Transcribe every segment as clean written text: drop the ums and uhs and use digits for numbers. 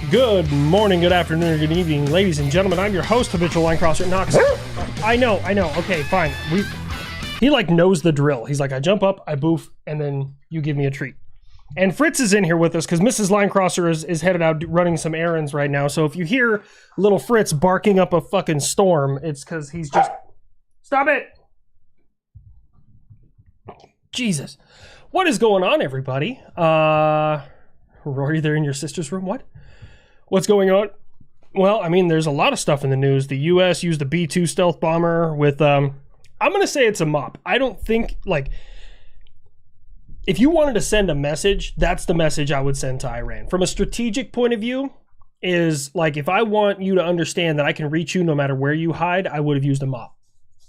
Good morning, good afternoon, or good evening, ladies and gentlemen. I'm your host, Habitual Line Crosser, Knox. I know. Okay, fine. He like knows the drill. He's like, I jump up, I boof, and then you give me a treat. And Fritz is in here with us because Mrs. Line Crosser is headed out running some errands right now. So if you hear little Fritz barking up a fucking storm, it's because he's just... Stop it! Jesus. What is going on, everybody? Rory, they're in your sister's room? What? What's going on? Well, I mean, there's a lot of stuff in the news. The U.S. used a B-2 stealth bomber with, I'm going to say it's a mop. I don't think, like, if you wanted to send a message, that's the message I would send to Iran. From a strategic point of view, is, like, if I want you to understand that I can reach you no matter where you hide, I would have used a mop.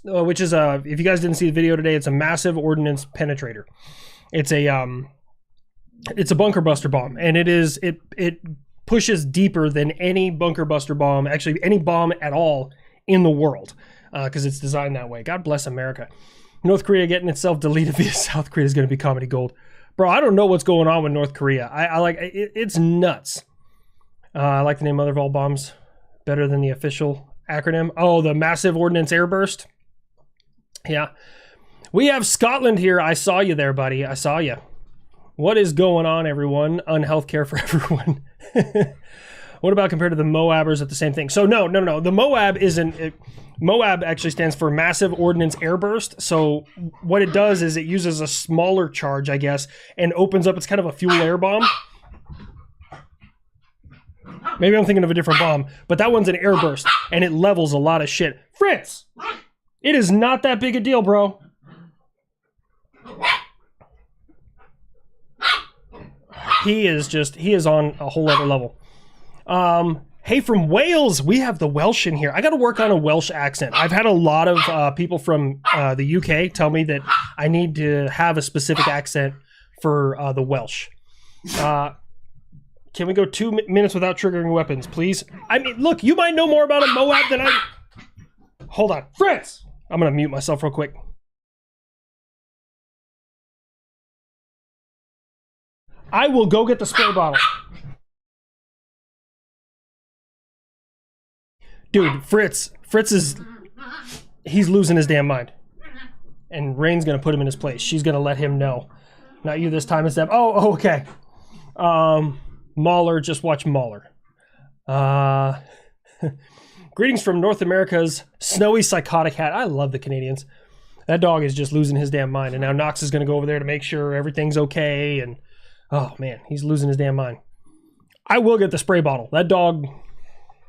Which is, if you guys didn't see the video today, it's a massive ordnance penetrator. It's a bunker buster bomb, and it pushes deeper than any bunker buster bomb, actually any bomb at all in the world, because it's designed that way. God bless America. North Korea getting itself deleted via South Korea is going to be comedy gold. Bro, I don't know what's going on with North Korea. I like it's nuts. I like the name Mother of All Bombs better than the official acronym. Oh, the Massive Ordnance Airburst. Yeah. We have Scotland here. I saw you there, buddy. I saw you. What is going on, everyone? Unhealthcare for everyone. What about compared to the Moabbers at the same thing? So no. The Moab isn't... Moab actually stands for Massive Ordnance Airburst. So what it does is it uses a smaller charge, I guess, and opens up... It's kind of a fuel air bomb. Maybe I'm thinking of a different bomb, but that one's an airburst, and it levels a lot of shit. Fritz! It is not that big a deal, bro. He is on a whole other level. Hey, from Wales, we have the Welsh in here. I got to work on a Welsh accent. I've had a lot of people from the UK tell me that I need to have a specific accent for the Welsh. Can we go 2 minutes without triggering weapons, please? I mean, look, you might know more about a Moab than I... Hold on. Fritz! I'm going to mute myself real quick. I will go get the spray bottle. Dude, Fritz is... He's losing his damn mind. And Rain's going to put him in his place. She's going to let him know. Not you this time instead. Oh, okay. Mauler, just watch Mauler. Greetings from North America's snowy psychotic hat. I love the Canadians. That dog is just losing his damn mind. And now Knox is going to go over there to make sure everything's okay. And oh man, he's losing his damn mind. I will get the spray bottle. That dog.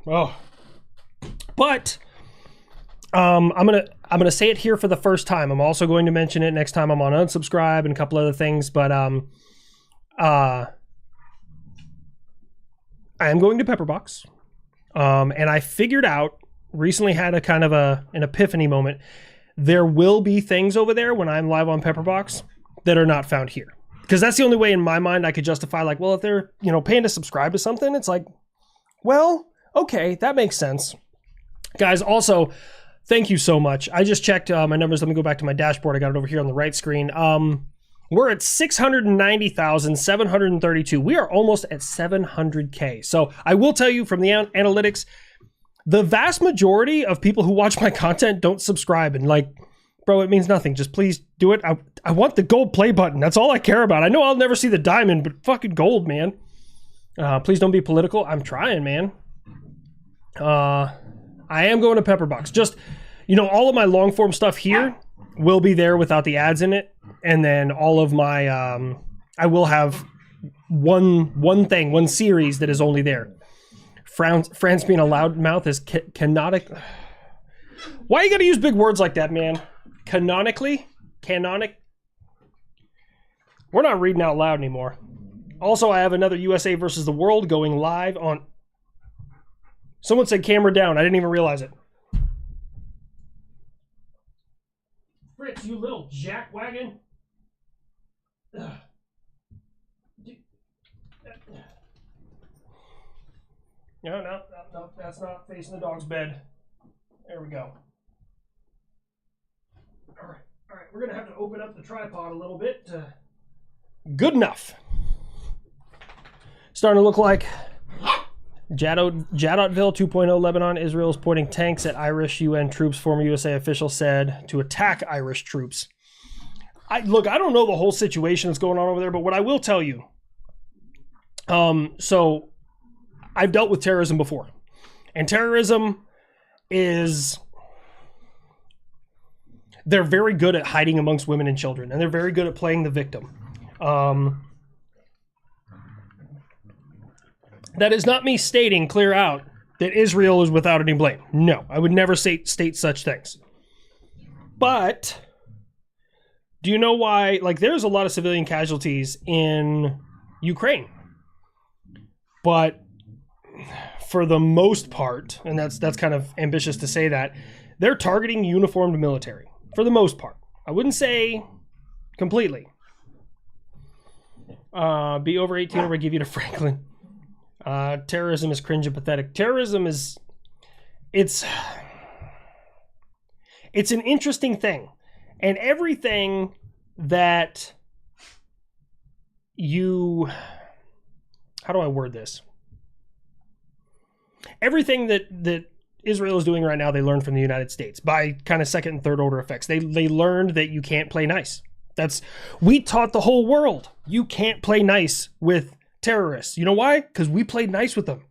Oh. But I'm gonna say it here for the first time. I'm also going to mention it next time I'm on unsubscribe and a couple other things. But I am going to Pepperbox. And I figured out, recently had a kind of an epiphany moment. There will be things over there when I'm live on Pepperbox that are not found here. Because that's the only way in my mind I could justify, like, well, if they're, paying to subscribe to something, it's like, well, okay, that makes sense. Guys, also, thank you so much. I just checked my numbers. Let me go back to my dashboard. I got it over here on the right screen. We're at 690,732. We are almost at 700K. So I will tell you from the analytics, the vast majority of people who watch my content don't subscribe. And like, bro, it means nothing. Just please do it. I want the gold play button. That's all I care about. I know I'll never see the diamond, but fucking gold, man. Please don't be political. I'm trying, man. I am going to Pepperbox. Just, all of my long form stuff here will be there without the ads in it. And then all of my, I will have one series that is only there. France being a loudmouth is canonic. Why you gotta use big words like that, man? Canonically? Canonic? We're not reading out loud anymore. Also, I have another USA versus the World going live on... Someone said camera down. I didn't even realize it. Fritz, you little jackwagon. No, that's not facing the dog's bed. There we go. All right, we're gonna have to open up the tripod a little bit. Good enough. Starting to look like Jadotville 2.0 Lebanon. Israel is pointing tanks at Irish UN troops. Former USA official said to attack Irish troops. Look, I don't know the whole situation that's going on over there, but what I will tell you, so I've dealt with terrorism before, and terrorism is, they're very good at hiding amongst women and children, and they're very good at playing the victim. That is not me stating clear out that Israel is without any blame. No, I would never state such things. But do you know why? Like, there's a lot of civilian casualties in Ukraine, but for the most part, and that's kind of ambitious to say that, they're targeting uniformed military for the most part. I wouldn't say completely. Be over 18 or I give you to Franklin. Terrorism is cringe and pathetic. Terrorism is, it's an interesting thing. And everything that you, how do I word this? Everything that Israel is doing right now, they learned from the United States by kind of second and third order effects. They learned that you can't play nice. We taught the whole world, you can't play nice with terrorists. You know why? Because we played nice with them.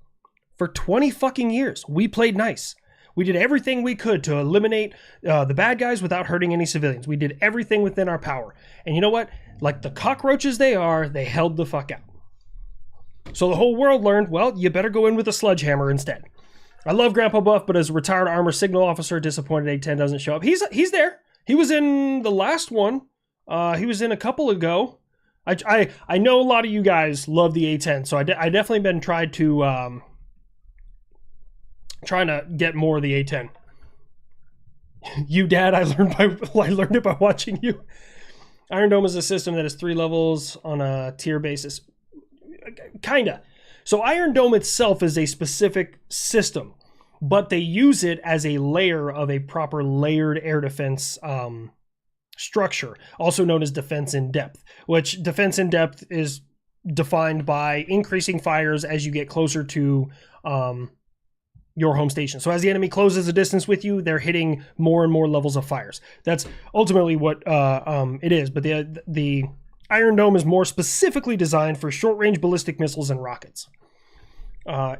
For 20 fucking years, we played nice. We did everything we could to eliminate the bad guys without hurting any civilians. We did everything within our power. And you know what? Like the cockroaches they are, they held the fuck out. So the whole world learned, well, you better go in with a sledgehammer instead. I love Grandpa Buff, but as a retired armor signal officer, disappointed A10 doesn't show up. He's there. He was in the last one. He was in a couple ago. I know a lot of you guys love the A10, so I definitely been trying to get more of the A10. You, Dad, I learned it by watching you. Iron Dome is a system that has 3 levels on a tier basis. Kinda. So Iron Dome itself is a specific system, but they use it as a layer of a proper layered air defense structure, also known as defense in depth, which defense in depth is defined by increasing fires as you get closer to your home station. So as the enemy closes a distance with you, they're hitting more and more levels of fires. That's ultimately what it is. But the Iron Dome is more specifically designed for short-range ballistic missiles and rockets.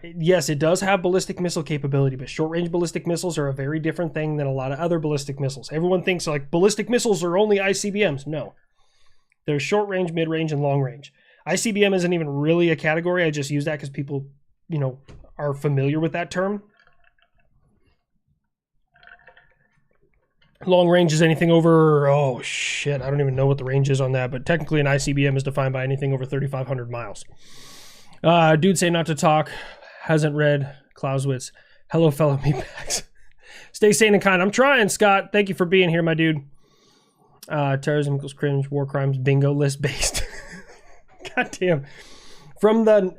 Yes, it does have ballistic missile capability, but short-range ballistic missiles are a very different thing than a lot of other ballistic missiles. Everyone thinks like ballistic missiles are only ICBMs. No. There's short-range, mid-range, and long-range. ICBM isn't even really a category. I just use that because people, are familiar with that term. Long range is anything over, oh shit, I don't even know what the range is on that, but technically an ICBM is defined by anything over 3,500 miles. Dude say not to talk, hasn't read Clausewitz. Hello, fellow meatbags. Stay sane and kind. I'm trying, Scott. Thank you for being here, my dude. Terrorism equals cringe, war crimes, bingo list based. God damn. From the,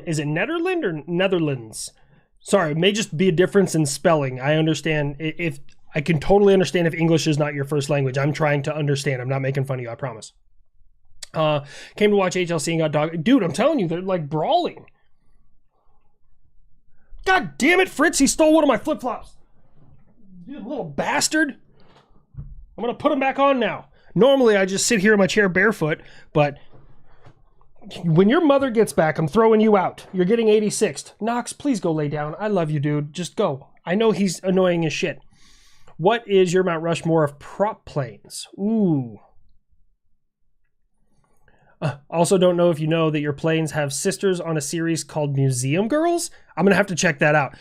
is it Netherlands or Netherlands? Sorry, it may just be a difference in spelling. I understand if I can totally understand if English is not your first language. I'm trying to understand. I'm not making fun of you, I promise. Came to watch HLC and got dog. Dude, I'm telling you, they're like brawling. God damn it, Fritz, he stole one of my flip-flops. You little bastard. I'm gonna put them back on now. Normally, I just sit here in my chair barefoot, but when your mother gets back, I'm throwing you out. You're getting 86th. Knox, please go lay down. I love you, dude. Just go. I know he's annoying as shit. What is your Mount Rushmore of prop planes? Ooh. Also don't know if you know that your planes have sisters on a series called Museum Girls. I'm going to have to check that out.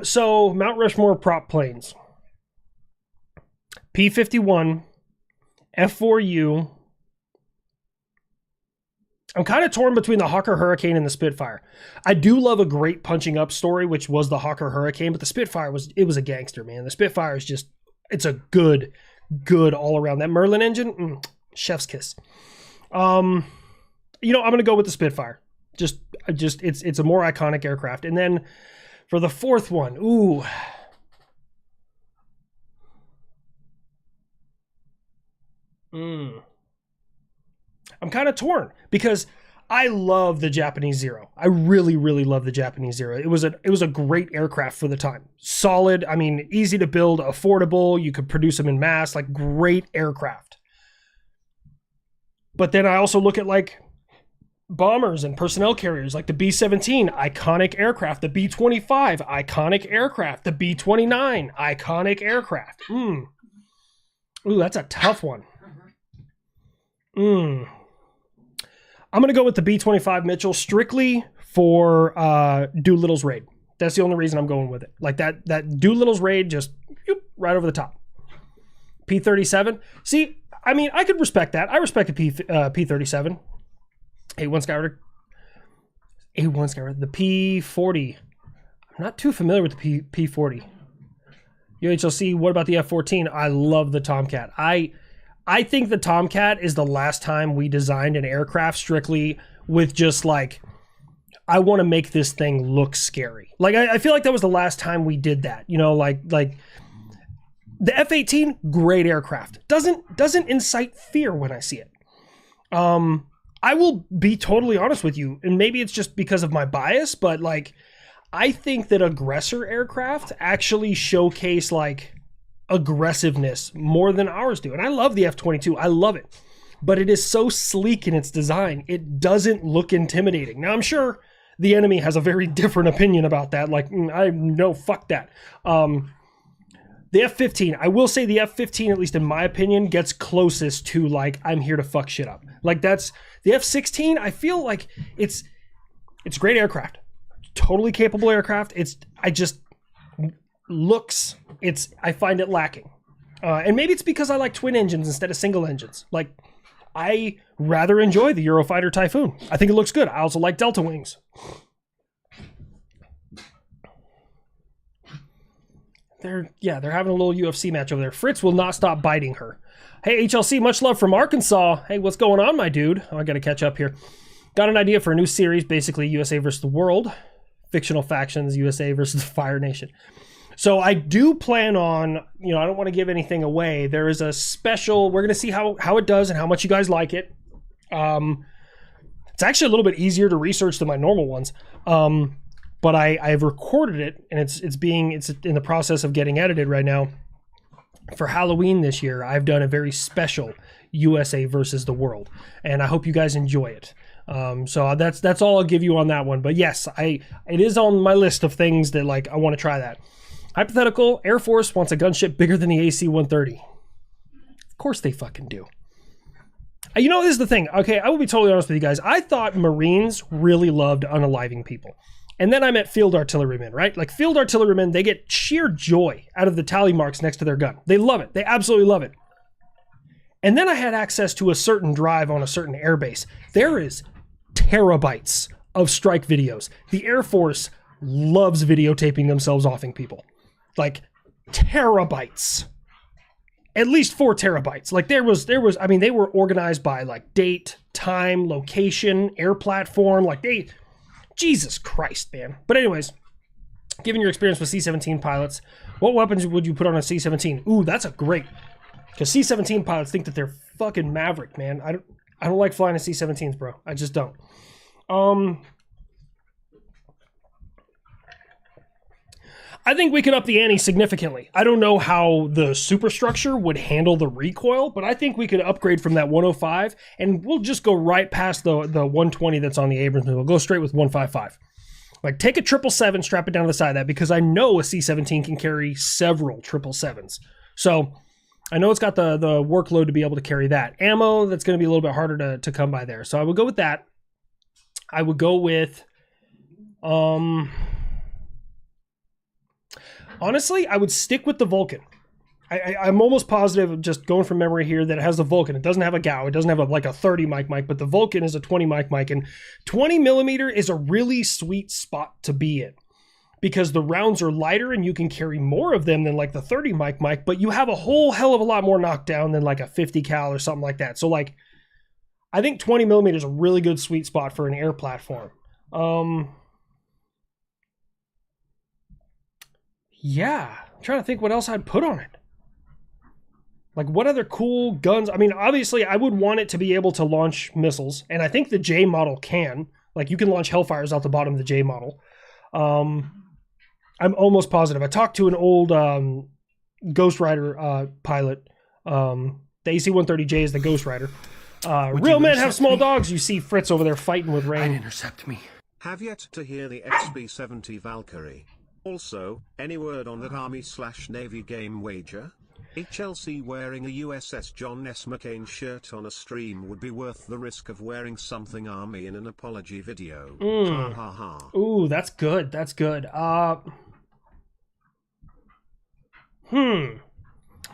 So Mount Rushmore prop planes. P-51, F-4U. I'm kind of torn between the Hawker Hurricane and the Spitfire. I do love a great punching up story, which was the Hawker Hurricane, but the Spitfire was a gangster, man. The Spitfire is just, it's a good all around. That Merlin engine, chef's kiss. I'm going to go with the Spitfire. Just it's a more iconic aircraft. And then for the fourth one, ooh. I'm kind of torn because I love the Japanese Zero. I really, really love the Japanese Zero. It was a great aircraft for the time. Solid. I mean, easy to build, affordable. You could produce them in mass. Like, great aircraft. But then I also look at like bombers and personnel carriers, like the B-17, iconic aircraft. The B-25, iconic aircraft. The B-29, iconic aircraft. Ooh, that's a tough one. I'm going to go with the B-25 Mitchell strictly for Doolittle's raid. That's the only reason I'm going with it. Like that Doolittle's raid, just right over the top. P-37. See, I mean, I could respect that. I respect the P-37. A1 Skyrider. A1 Skyrider. The P-40. I'm not too familiar with the P-40. UHLC, what about the F-14? I love the Tomcat. I think the Tomcat is the last time we designed an aircraft strictly with just like, I want to make this thing look scary. Like, I feel like that was the last time we did that. You know, like the F-18, great aircraft. Doesn't incite fear when I see it. I will be totally honest with you, and maybe it's just because of my bias, but like, I think that aggressor aircraft actually showcase like aggressiveness more than ours do. And I love the F-22. I love it. But it is so sleek in its design. It doesn't look intimidating. Now, I'm sure the enemy has a very different opinion about that. Like, fuck that. The F-15, I will say the F-15, at least in my opinion, gets closest to like, I'm here to fuck shit up. Like, that's the F-16. I feel like it's great aircraft, totally capable aircraft. I find it lacking. And maybe it's because I like twin engines instead of single engines. Like, I rather enjoy the Eurofighter Typhoon. I think it looks good. I also like Delta Wings. They're having a little UFC match over there. Fritz will not stop biting her. Hey, HLC, much love from Arkansas. Hey, what's going on, my dude? Oh, I got to catch up here. Got an idea for a new series, basically USA versus the world. Fictional factions, USA versus the Fire Nation. So I do plan on, I don't want to give anything away. There is a special, we're going to see how it does and how much you guys like it. It's actually a little bit easier to research than my normal ones. But I've recorded it, and it's in the process of getting edited right now. For Halloween this year, I've done a very special USA versus the world, and I hope you guys enjoy it. So that's all I'll give you on that one. But yes, it is on my list of things that like I want to try that. Hypothetical, Air Force wants a gunship bigger than the AC-130. Of course they fucking do. This is the thing. Okay, I will be totally honest with you guys. I thought Marines really loved unaliving people. And then I met field artillerymen, right? Like, field artillerymen, they get sheer joy out of the tally marks next to their gun. They love it. They absolutely love it. And then I had access to a certain drive on a certain airbase. There is terabytes of strike videos. The Air Force loves videotaping themselves offing people. Like, terabytes. At least 4 terabytes. Like, there was, I mean, they were organized by like date, time, location, air platform. Like, Jesus Christ, man. But anyways, given your experience with C-17 pilots, what weapons would you put on a C-17? Ooh, that's a great, because C-17 pilots think that they're fucking maverick, man. I don't like flying a C-17s, bro. I just don't. I think we could up the ante significantly. I don't know how the superstructure would handle the recoil, but I think we could upgrade from that 105, and we'll just go right past the 120 that's on the Abrams. We'll go straight with 155. Like, take a 777, strap it down to the side of that, because I know a C-17 can carry several 777s. So I know it's got the workload to be able to carry that. Ammo, that's going to be a little bit harder to come by there. So I would go with that. I would go with... Honestly, I would stick with the Vulcan. I'm almost positive, just going from memory here, that it has the Vulcan. It doesn't have a GAU. It doesn't have a 30 mic, but the Vulcan is a 20 mic, and 20 millimeter is a really sweet spot to be in because the rounds are lighter and you can carry more of them than like the 30 mic, but you have a whole hell of a lot more knockdown than like a 50 cal or something like that. So like, I think 20 millimeter is a really good sweet spot for an air platform. Yeah, I'm trying to think what else I'd put on it. Like, what other cool guns? I mean, obviously, I would want it to be able to launch missiles, and I think the J model can. Like, you can launch Hellfires out the bottom of the J model. I'm almost positive. I talked to an old Ghost Rider pilot. The AC-130J is the Ghost Rider. Real men have small dogs. You see Fritz over there fighting with Rain. Intercept me. Have yet to hear the XB-70 Valkyrie. Also, any word on that Army/Navy game wager? HLC wearing a USS John S. McCain shirt on a stream would be worth the risk of wearing something Army in an apology video. Ha ha ha. Ooh, that's good. That's good. I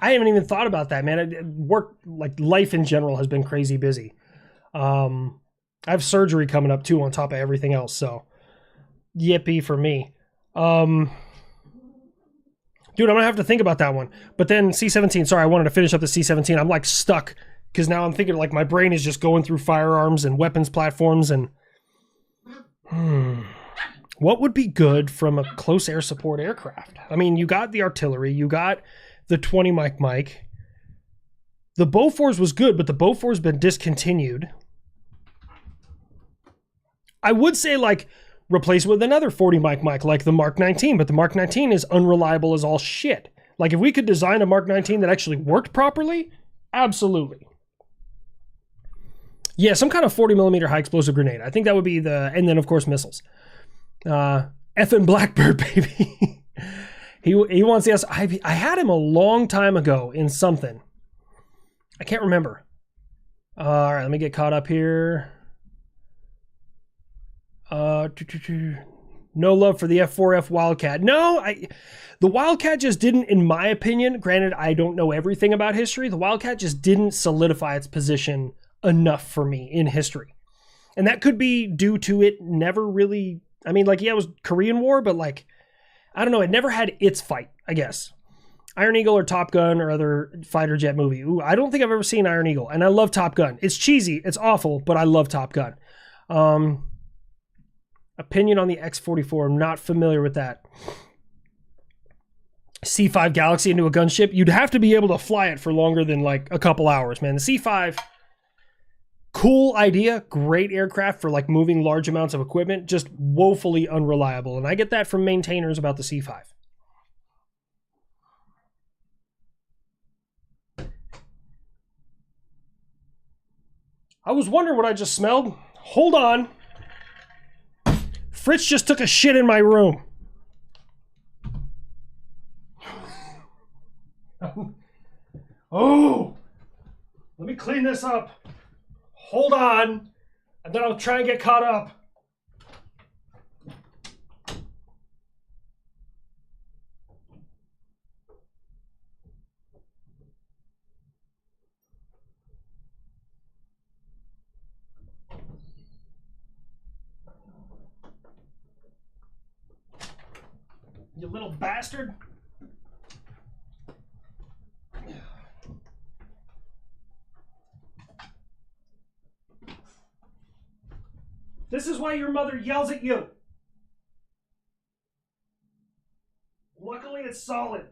haven't even thought about that, man. Work, like life in general, has been crazy busy. I have surgery coming up too on top of everything else, so yippee for me. Dude, I'm gonna have to think about that one. But then C-17, sorry, I wanted to finish up the C-17. I'm like stuck because now I'm thinking like my brain is just going through firearms and weapons platforms and what would be good from a close air support aircraft? I mean, you got the artillery, you got the 20 Mike. The Bofors was good, but the Bofor's been discontinued. I would say like replace it with another 40 Mike like the Mark 19, but the Mark 19 is unreliable as all shit. Like if we could design a Mark 19 that actually worked properly, absolutely. Yeah, some kind of 40 millimeter high explosive grenade. I think that would be and then of course missiles. Effing Blackbird, baby. he wants the I had him a long time ago in something. I can't remember. All right, let me get caught up here. No love for the F4F Wildcat. No, the Wildcat just didn't, in my opinion, granted, I don't know everything about history, the Wildcat just didn't solidify its position enough for me in history. And that could be due to it never really, I mean, like, yeah, it was Korean War, but like, I don't know, it never had its fight, I guess. Iron Eagle or Top Gun or other fighter jet movie. Ooh, I don't think I've ever seen Iron Eagle, and I love Top Gun. It's cheesy, it's awful, but I love Top Gun. Opinion on the X-44. I'm not familiar with that. C-5 Galaxy into a gunship. You'd have to be able to fly it for longer than like a couple hours, man. The C-5, cool idea, great aircraft for like moving large amounts of equipment, just woefully unreliable. And I get that from maintainers about the C-5. I was wondering what I just smelled. Hold on. Fritz just took a shit in my room. Oh, let me clean this up. Hold on, and then I'll try and get caught up. You little bastard. This is why your mother yells at you. Luckily, it's solid.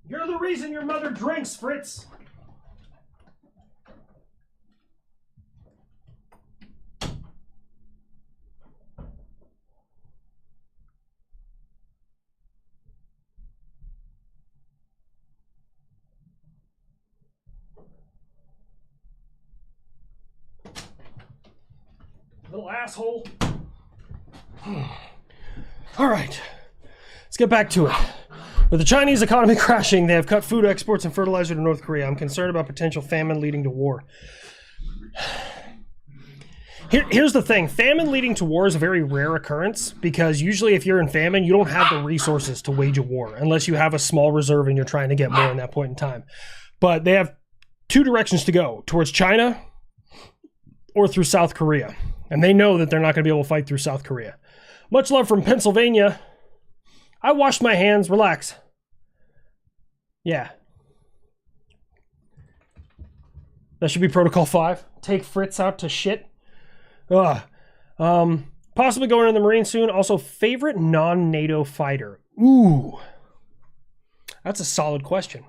You're the reason your mother drinks, Fritz. Little asshole. All right, let's get back to it. With the Chinese economy crashing, they have cut food exports and fertilizer to North Korea. I'm concerned about potential famine leading to war. Here's the thing. Famine leading to war is a very rare occurrence because usually if you're in famine, you don't have the resources to wage a war unless you have a small reserve and you're trying to get more in that point in time. But they have two directions to go, towards China or through South Korea. And they know that they're not going to be able to fight through South Korea. Much love from Pennsylvania. I washed my hands. Relax. Yeah. That should be Protocol 5. Take Fritz out to shit. Ugh. Possibly going in the Marine soon. Also, favorite non-NATO fighter. Ooh. That's a solid question.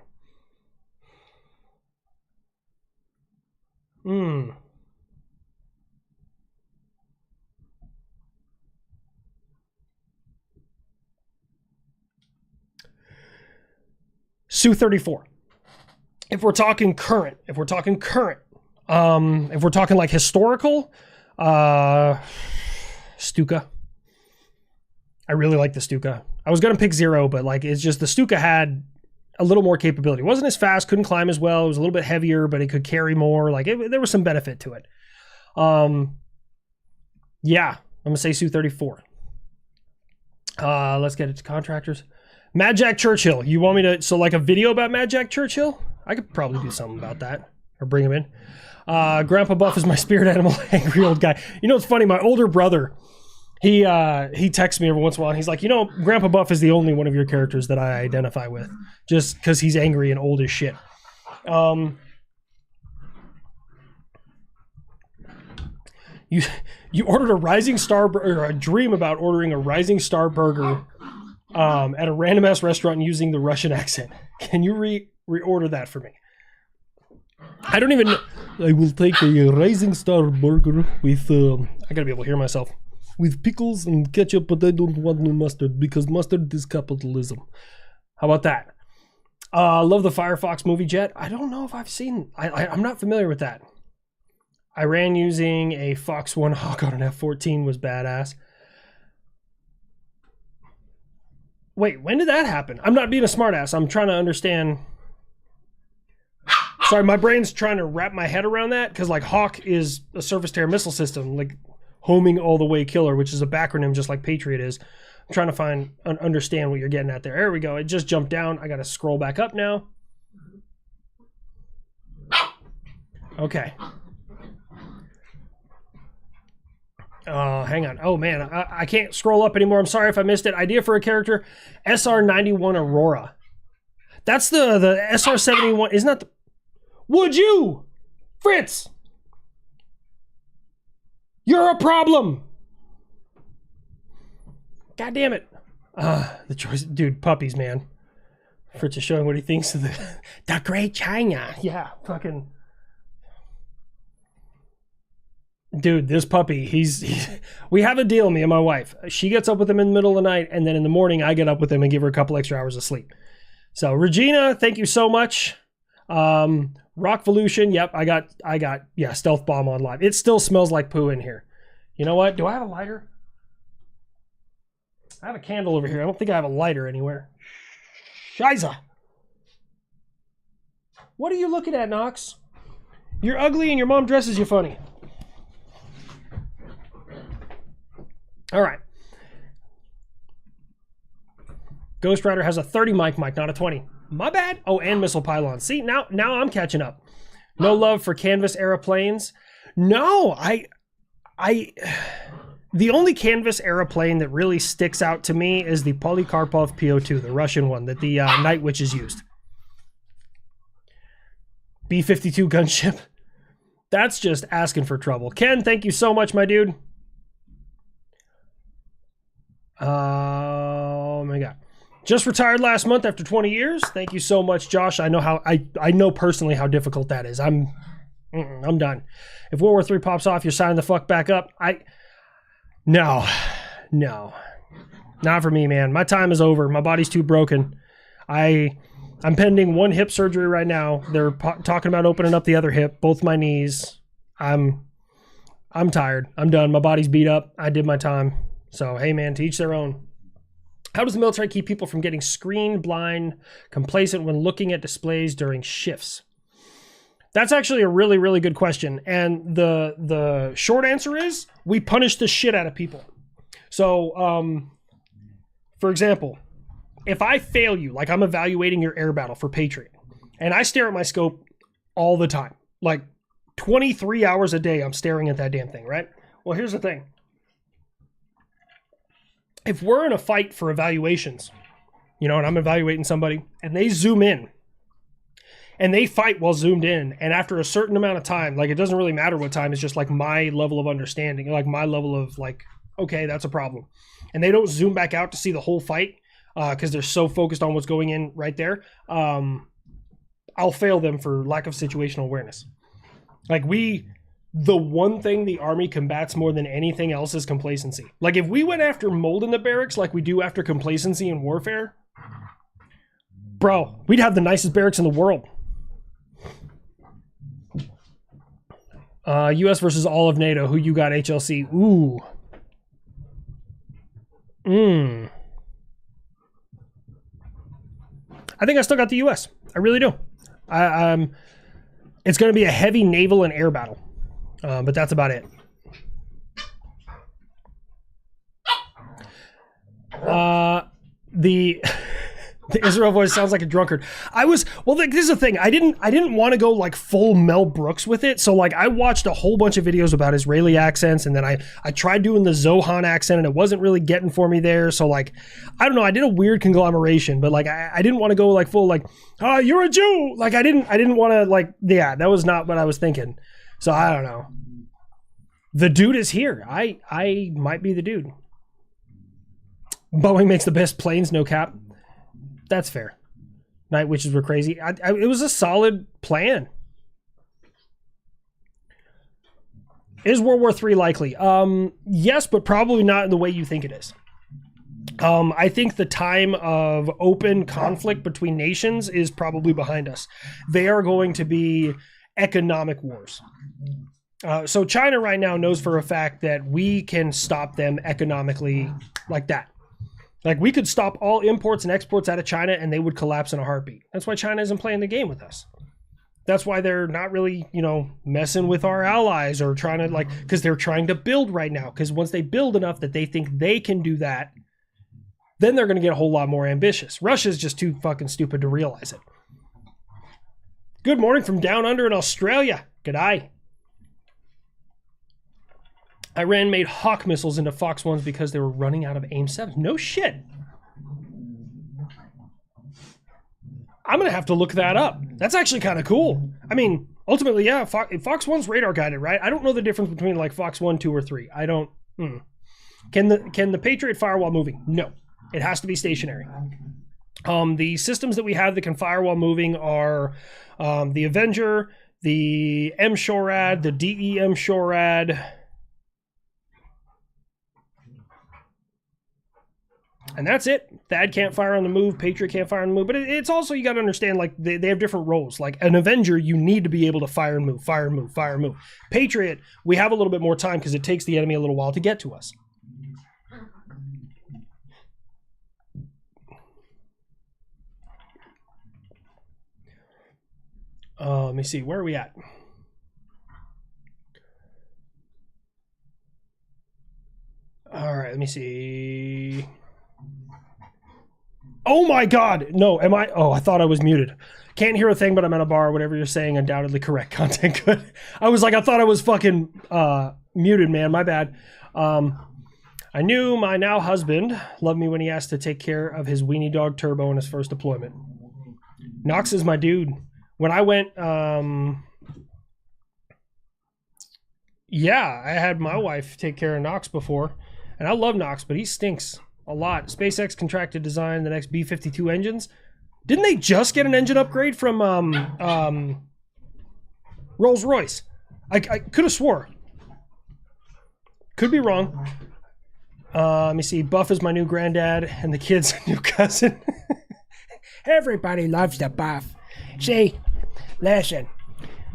Su-34. If we're talking current, if we're talking like historical, Stuka. I really like the Stuka. I was going to pick Zero, but like it's just the Stuka had a little more capability. It wasn't as fast, couldn't climb as well. It was a little bit heavier, but it could carry more. Like there was some benefit to it. Yeah, I'm going to say Su-34. Let's get it to contractors. Mad Jack Churchill. You want me to, so like a video about Mad Jack Churchill? I could probably do something about that or bring him in. Grandpa Buff is my spirit animal, angry old guy. You know, it's funny. My older brother, he texts me every once in a while. And he's like, you know, Grandpa Buff is the only one of your characters that I identify with just because he's angry and old as shit. You ordered a Rising Star or a dream about ordering a Rising Star burger at a random ass restaurant and using the Russian accent. Can you reorder that for me? I don't even know. I will take a Rising Star burger with I gotta be able to hear myself. With pickles and ketchup, but I don't want no mustard because mustard is capitalism. How about that? Love the Firefox movie jet. I don't know if I've seen. I'm not familiar with that. I ran using a Fox 1 Hawk on an F-14 was badass. Wait, when did that happen? I'm not being a smartass. I'm trying to understand. Sorry, my brain's trying to wrap my head around that because like Hawk is a surface-to-air missile system, like homing all the way killer, which is a backronym just like Patriot is. I'm trying to understand what you're getting at there. There we go. It just jumped down. I got to scroll back up now. Okay. Hang on. Oh man, I can't scroll up anymore. I'm sorry if I missed it. Idea for a character: SR-91 Aurora. That's the SR-71. Isn't that the? Would you, Fritz? You're a problem. God damn it. The choice, dude. Puppies, man. Fritz is showing what he thinks of the Great China. Yeah, fucking. Dude, this puppy, we have a deal, me and my wife. She gets up with him in the middle of the night, and then in the morning, I get up with him and give her a couple extra hours of sleep. So, Regina, thank you so much. Rockvolution, yep, I got, yeah, Stealth Bomb on live. It still smells like poo in here. You know what? Do I have a lighter? I have a candle over here. I don't think I have a lighter anywhere. Shiza. What are you looking at, Knox? You're ugly and your mom dresses you funny. All right. Ghost Rider has a 30 mic, not a 20. My bad. Oh, and missile pylon. See, now I'm catching up. No love for Canvas era planes. No, the only Canvas era plane that really sticks out to me is the Polikarpov PO2, the Russian one that the Night Witches used. B-52 gunship. That's just asking for trouble. Ken, thank you so much, my dude. Oh my god. Just retired last month after 20 years. Thank you so much, Josh. I know how I know personally how difficult that is. I'm done. If World War III pops off, you're signing the fuck back up. No. Not for me, man. My time is over. My body's too broken. I'm pending one hip surgery right now. They're talking about opening up the other hip, both my knees. I'm tired. I'm done. My body's beat up. I did my time. So, hey man, to each their own. How does the military keep people from getting screen blind, complacent when looking at displays during shifts? That's actually a really, really good question. And the short answer is we punish the shit out of people. So, for example, if I fail you, like I'm evaluating your air battle for Patriot, and I stare at my scope all the time, like 23 hours a day, I'm staring at that damn thing, right? Well, here's the thing. If we're in a fight for evaluations, you know, and I'm evaluating somebody, and they zoom in, and they fight while zoomed in, and after a certain amount of time, like, it doesn't really matter what time, it's just like my level of understanding, like my level of like, okay, that's a problem. And they don't zoom back out to see the whole fight because they're so focused on what's going in right there. I'll fail them for lack of situational awareness. Like, the one thing the Army combats more than anything else is complacency. Like, if we went after mold in the barracks like we do after complacency in warfare, bro, we'd have the nicest barracks in the world. U.S. versus all of NATO. Who you got, HLC? Ooh. I think I still got the U.S. I really do. It's going to be a heavy naval and air battle. But that's about it. The Israel voice sounds like a drunkard. This is the thing. I didn't want to go like full Mel Brooks with it. So like I watched a whole bunch of videos about Israeli accents, and then I tried doing the Zohan accent, and it wasn't really getting for me there. So like, I don't know. I did a weird conglomeration, but like I didn't want to go like full like, oh, you're a Jew. Like I didn't want to like, yeah, that was not what I was thinking. So I don't know. The dude is here. I might be the dude. Boeing makes the best planes, no cap. That's fair. Night witches were crazy. It was a solid plan. Is World War III likely? Yes, but probably not in the way you think it is. I think the time of open conflict between nations is probably behind us. They are going to be economic wars. So China right now knows for a fact that we can stop them economically like that. Like, we could stop all imports and exports out of China and they would collapse in a heartbeat. That's why China isn't playing the game with us. That's why they're not really, messing with our allies or trying to, because they're trying to build right now. Because once they build enough that they think they can do that, then they're going to get a whole lot more ambitious. Russia's just too fucking stupid to realize it. Good morning from down under in Australia. G'day. Iran made Hawk missiles into Fox 1s because they were running out of AIM-7s. No shit. I'm going to have to look that up. That's actually kind of cool. I mean, ultimately, yeah, Fox 1's radar guided, right? I don't know the difference between like Fox 1, 2, or 3. I don't... Can the Patriot fire while moving? No. It has to be stationary. The systems that we have that can fire while moving are the Avenger, the M-SHORAD, the DE M-SHORAD... And that's it. THAAD can't fire on the move. Patriot can't fire on the move. But it's also, you got to understand, like, they have different roles. Like, an Avenger, you need to be able to fire and move, fire and move, fire and move. Patriot, we have a little bit more time because it takes the enemy a little while to get to us. Let me see. Where are we at? All right, let me see. Oh my God. No, am I? Oh, I thought I was muted. Can't hear a thing, but I'm at a bar. Whatever you're saying, undoubtedly correct. Content good. I was like, I thought I was fucking muted, man. My bad. I knew my now husband loved me when he asked to take care of his weenie dog Turbo in his first deployment. Knox is my dude. When I went, yeah, I had my wife take care of Knox before. And I love Knox, but he stinks a lot. SpaceX contracted design the next B-52 engines. Didn't they just get an engine upgrade from Rolls-Royce? I could have swore. Could be wrong. Let me see. Buff is my new granddad, and the kid's new cousin. Everybody loves the Buff. See, listen.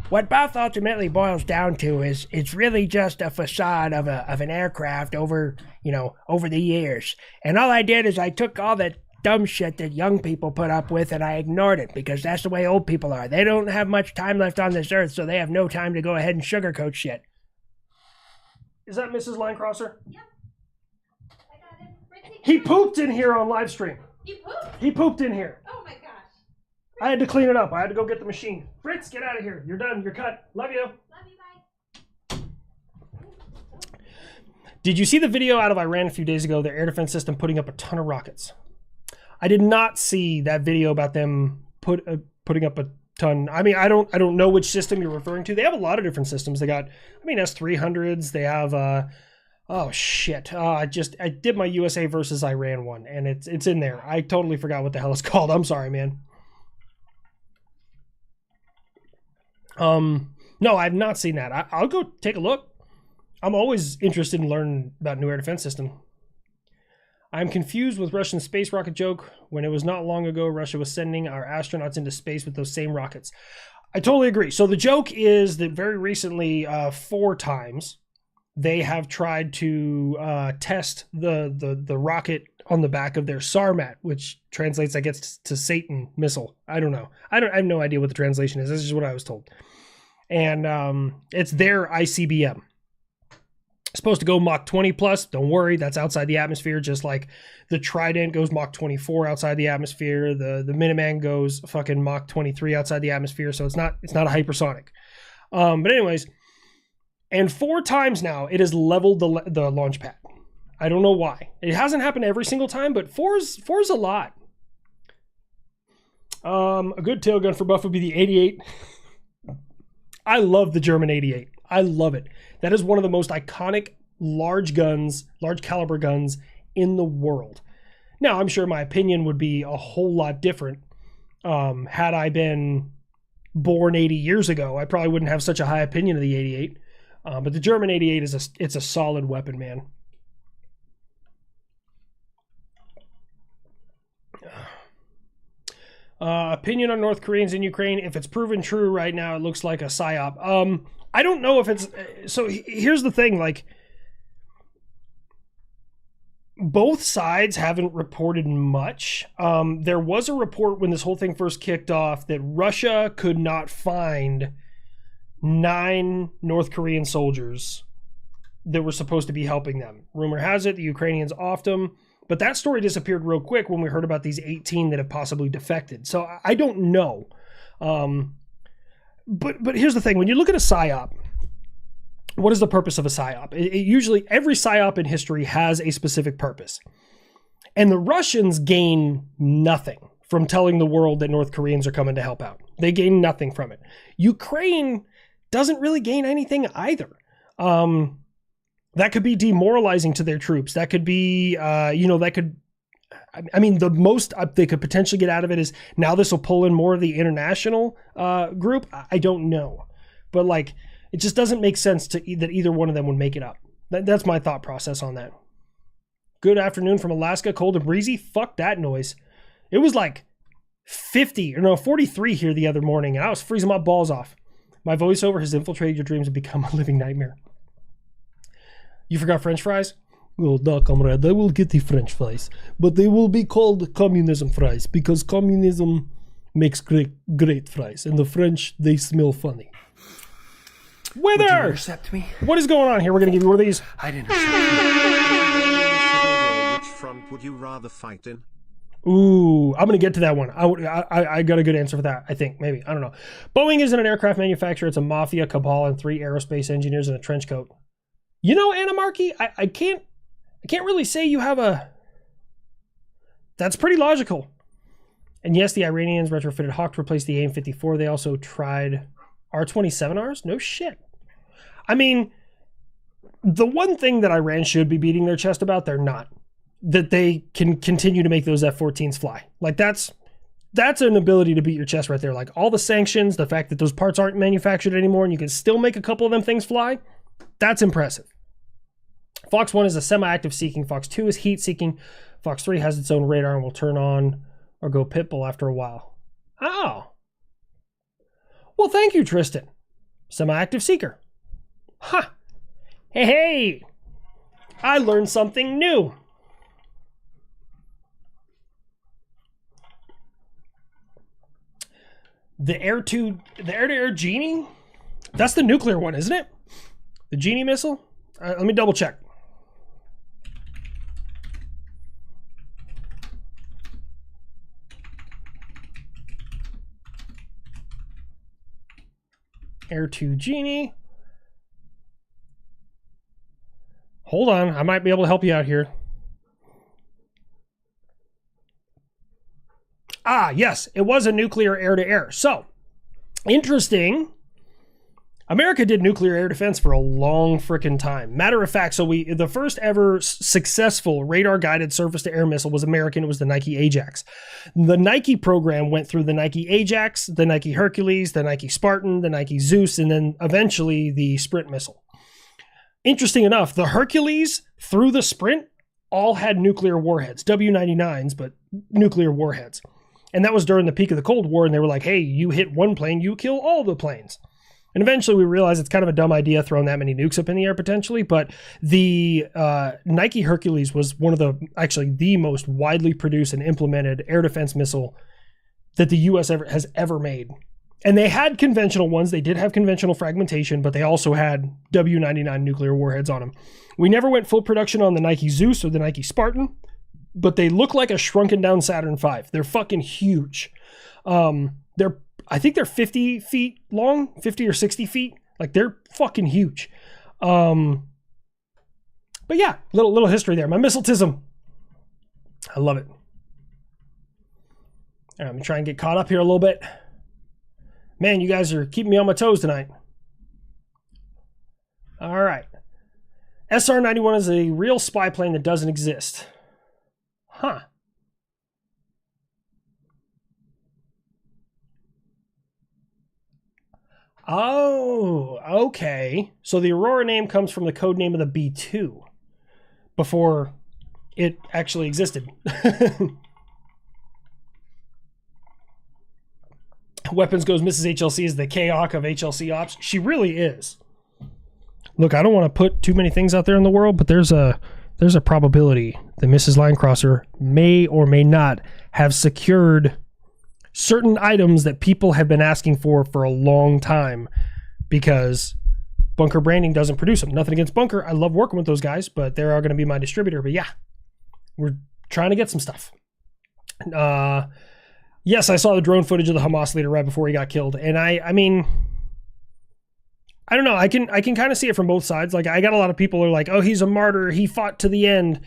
What Buff ultimately boils down to is it's really just a facade of an aircraft over the years. And all I did is I took all that dumb shit that young people put up with and I ignored it because that's the way old people are. They don't have much time left on this earth, so they have no time to go ahead and sugarcoat shit. Is that Mrs. Linecrosser? Yep. I got it. He pooped in here on live stream. He pooped? He pooped in here. Oh my gosh. I had to clean it up. I had to go get the machine. Fritz, get out of here. You're done. You're cut. Love you. Love you, bye. Did you see the video out of Iran a few days ago, their air defense system putting up a ton of rockets? I did not see that video about them putting up a ton. I mean, I don't know which system you're referring to. They have a lot of different systems. They got, I mean, S-300s. They have, oh shit. I did my USA versus Iran one, and it's in there. I totally forgot what the hell it's called. I'm sorry, man. No, I've not seen that. I'll go take a look. I'm always interested in learning about new air defense system. I'm confused with Russian space rocket joke when it was not long ago Russia was sending our astronauts into space with those same rockets. I totally agree. So the joke is that very recently, 4 times, they have tried to test the rocket on the back of their Sarmat, which translates, I guess, to Satan missile. I don't know. I have no idea what the translation is. This is what I was told. And it's their ICBM. Supposed to go Mach 20 plus. Don't worry, that's outside the atmosphere, just like the Trident goes Mach 24 outside the atmosphere. The Minuteman goes fucking Mach 23 outside the atmosphere, so it's not a hypersonic. But anyways, and 4 times now it has leveled the launch pad. I don't know why. It hasn't happened every single time, but 4's a lot. A good tail gun for Buff would be the 88. I love the German 88. I love it. That is one of the most iconic large caliber guns in the world. Now, I'm sure my opinion would be a whole lot different. Had I been born 80 years ago, I probably wouldn't have such a high opinion of the 88. But the German 88 it's a solid weapon, man. Opinion on North Koreans in Ukraine. If it's proven true right now, it looks like a psyop. I don't know if it's... So here's the thing, like... Both sides haven't reported much. There was a report when this whole thing first kicked off that Russia could not find 9 North Korean soldiers that were supposed to be helping them. Rumor has it the Ukrainians offed them. But that story disappeared real quick when we heard about these 18 that have possibly defected. So I don't know. But here's the thing. When you look at a PSYOP, what is the purpose of a PSYOP? Usually, every PSYOP in history has a specific purpose. And the Russians gain nothing from telling the world that North Koreans are coming to help out. They gain nothing from it. Ukraine doesn't really gain anything either. That could be demoralizing to their troops. That could be, the most they could potentially get out of it is now this will pull in more of the international group. I don't know. But like, it just doesn't make sense that either one of them would make it up. That's my thought process on that. Good afternoon from Alaska, cold and breezy. Fuck that noise. It was like 43 here the other morning, and I was freezing my balls off. My voiceover has infiltrated your dreams and become a living nightmare. You forgot French fries? Oh, no, comrade, I will get the French fries. But they will be called communism fries because communism makes great fries. And the French, they smell funny. Wither! Would you intercept me? What is going on here? We're going to give you one of these. I'd intercept Which front would you rather fight in? Ooh, I'm going to get to that one. I got a good answer for that, I think. Maybe. I don't know. Boeing isn't an aircraft manufacturer. It's a mafia cabal and 3 aerospace engineers in a trench coat. You know, Anamarchy, I can't really say you have a... That's pretty logical. And yes, the Iranians retrofitted Hawk to replace the AIM-54. They also tried R-27Rs? No shit. I mean, the one thing that Iran should be beating their chest about, they're not. That they can continue to make those F-14s fly. Like, that's an ability to beat your chest right there. Like, all the sanctions, the fact that those parts aren't manufactured anymore, and you can still make a couple of them things fly, that's impressive. Fox 1 is a semi-active seeking. Fox 2 is heat seeking. Fox 3 has its own radar and will turn on or go pitbull after a while. Oh. Well, thank you, Tristan. Semi-active seeker. Huh. Hey. I learned something new. The air-to-air Genie? That's the nuclear one, isn't it? The Genie missile? Let me double check. Air 2 Genie. Hold on. I might be able to help you out here. Ah, yes. It was a nuclear air-to-air. So, interesting. America did nuclear air defense for a long frickin' time. Matter of fact, so the first ever successful radar-guided surface-to-air missile was American. It was the Nike Ajax. The Nike program went through the Nike Ajax, the Nike Hercules, the Nike Spartan, the Nike Zeus, and then eventually the Sprint missile. Interesting enough, the Hercules through the Sprint all had nuclear warheads, W99s, but nuclear warheads. And that was during the peak of the Cold War, and they were like, hey, you hit one plane, you kill all the planes. And eventually we realized it's kind of a dumb idea throwing that many nukes up in the air potentially, but the Nike Hercules was actually the most widely produced and implemented air defense missile that the U.S. has ever made. And they had conventional ones. They did have conventional fragmentation, but they also had W99 nuclear warheads on them. We never went full production on the Nike Zeus or the Nike Spartan, but they look like a shrunken down Saturn V. They're fucking huge. I think they're 50 feet long, 50 or 60 feet. Like, they're fucking huge. But yeah, little history there. My missiletism. I love it. All right, I'm going to try and get caught up here a little bit. Man, you guys are keeping me on my toes tonight. All right. SR-91 is a real spy plane that doesn't exist. Huh. Oh, okay. So the Aurora name comes from the code name of the B-2 before it actually existed. Weapons Goes Mrs. HLC is the K-Hawk of HLC Ops. She really is. Look, I don't want to put too many things out there in the world, but there's a probability that Mrs. Linecrosser may or may not have secured certain items that people have been asking for a long time because Bunker Branding doesn't produce them. Nothing against Bunker. I love working with those guys, but they are going to be my distributor. But yeah, we're trying to get some stuff. Yes, I saw the drone footage of the Hamas leader right before he got killed. And I mean, I don't know. I can kind of see it from both sides. Like, I got a lot of people who are like, oh, he's a martyr. He fought to the end.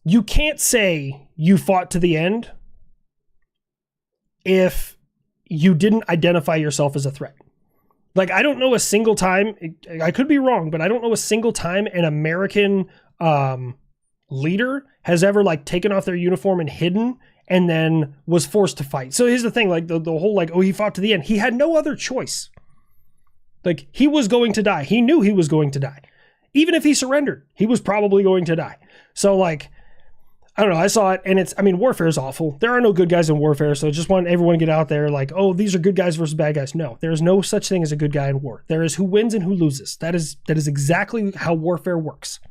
You can't say you fought to the end if you didn't identify yourself as a threat. Like, I don't know a single time, I could be wrong, but I don't know a single time an American leader has ever like taken off their uniform and hidden and then was forced to fight. So here's the thing, like the whole like, oh, he fought to the end. He had no other choice. Like, he was going to die. He knew he was going to die. Even if he surrendered, he was probably going to die. So like, I don't know, I saw it, and warfare is awful. There are no good guys in warfare, so I just want everyone to get out there like, oh, these are good guys versus bad guys. No, there is no such thing as a good guy in war. There is who wins and who loses. That is exactly how warfare works.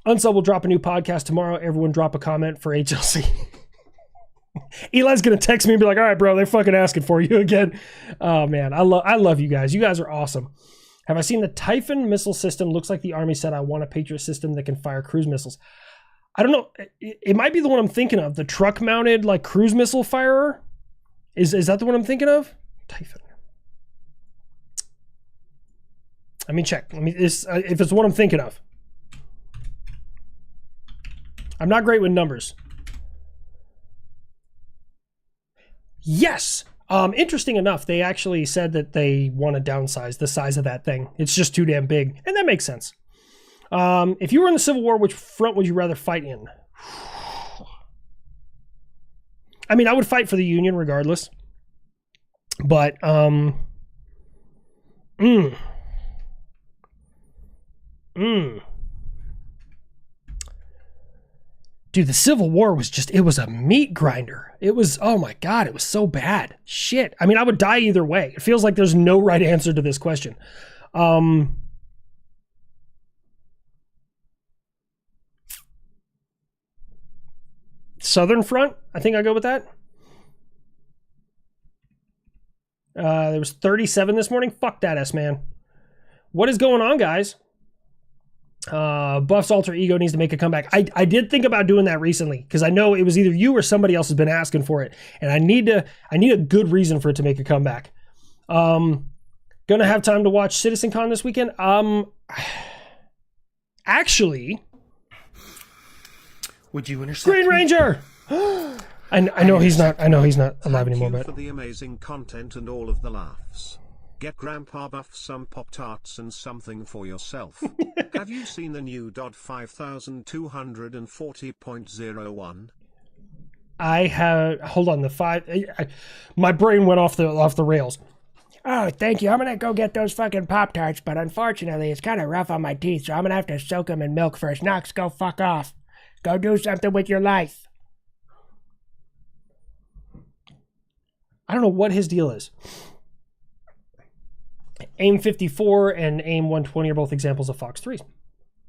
Unsub will drop a new podcast tomorrow. Everyone drop a comment for HLC. Eli's going to text me and be like, all right, bro, they're fucking asking for you again. Oh, man, I love you guys. You guys are awesome. Have I seen the Typhon missile system? Looks like the Army said, I want a Patriot system that can fire cruise missiles. I don't know. It might be the one I'm thinking of. The truck-mounted, like, cruise missile firer? Is that the one I'm thinking of? Typhon. Let me check. If it's the one I'm thinking of. I'm not great with numbers. Yes. Interesting enough, they actually said that they want to downsize the size of that thing. It's just too damn big. And that makes sense. If you were in the Civil War, which front would you rather fight in? I mean, I would fight for the Union regardless. But, Dude, the Civil War was it was a meat grinder. It was, oh my God, it was so bad. Shit. I mean, I would die either way. It feels like there's no right answer to this question. Southern Front, I think I'll go with that. There was 37 this morning. Fuck that S-man. What is going on, guys? Buff's alter ego needs to make a comeback. I did think about doing that recently because I know it was either you or somebody else has been asking for it, and I need a good reason for it to make a comeback. Gonna have time to watch CitizenCon this weekend. Actually, Would you intercept Green me? Ranger. I know he's not. I know he's not alive Thank anymore. you But for the amazing content and all of the laughs. Get Grandpa Buff some Pop-Tarts and something for yourself. Have you seen the new DOD 5240.01? I have. Hold on. My brain went off the rails. Oh, thank you. I'm gonna go get those fucking Pop-Tarts, but unfortunately it's kind of rough on my teeth, so I'm gonna have to soak them in milk first. Knox, go fuck off. Go do something with your life. I don't know what his deal is. AIM 54 and AIM 120 are both examples of Fox 3s.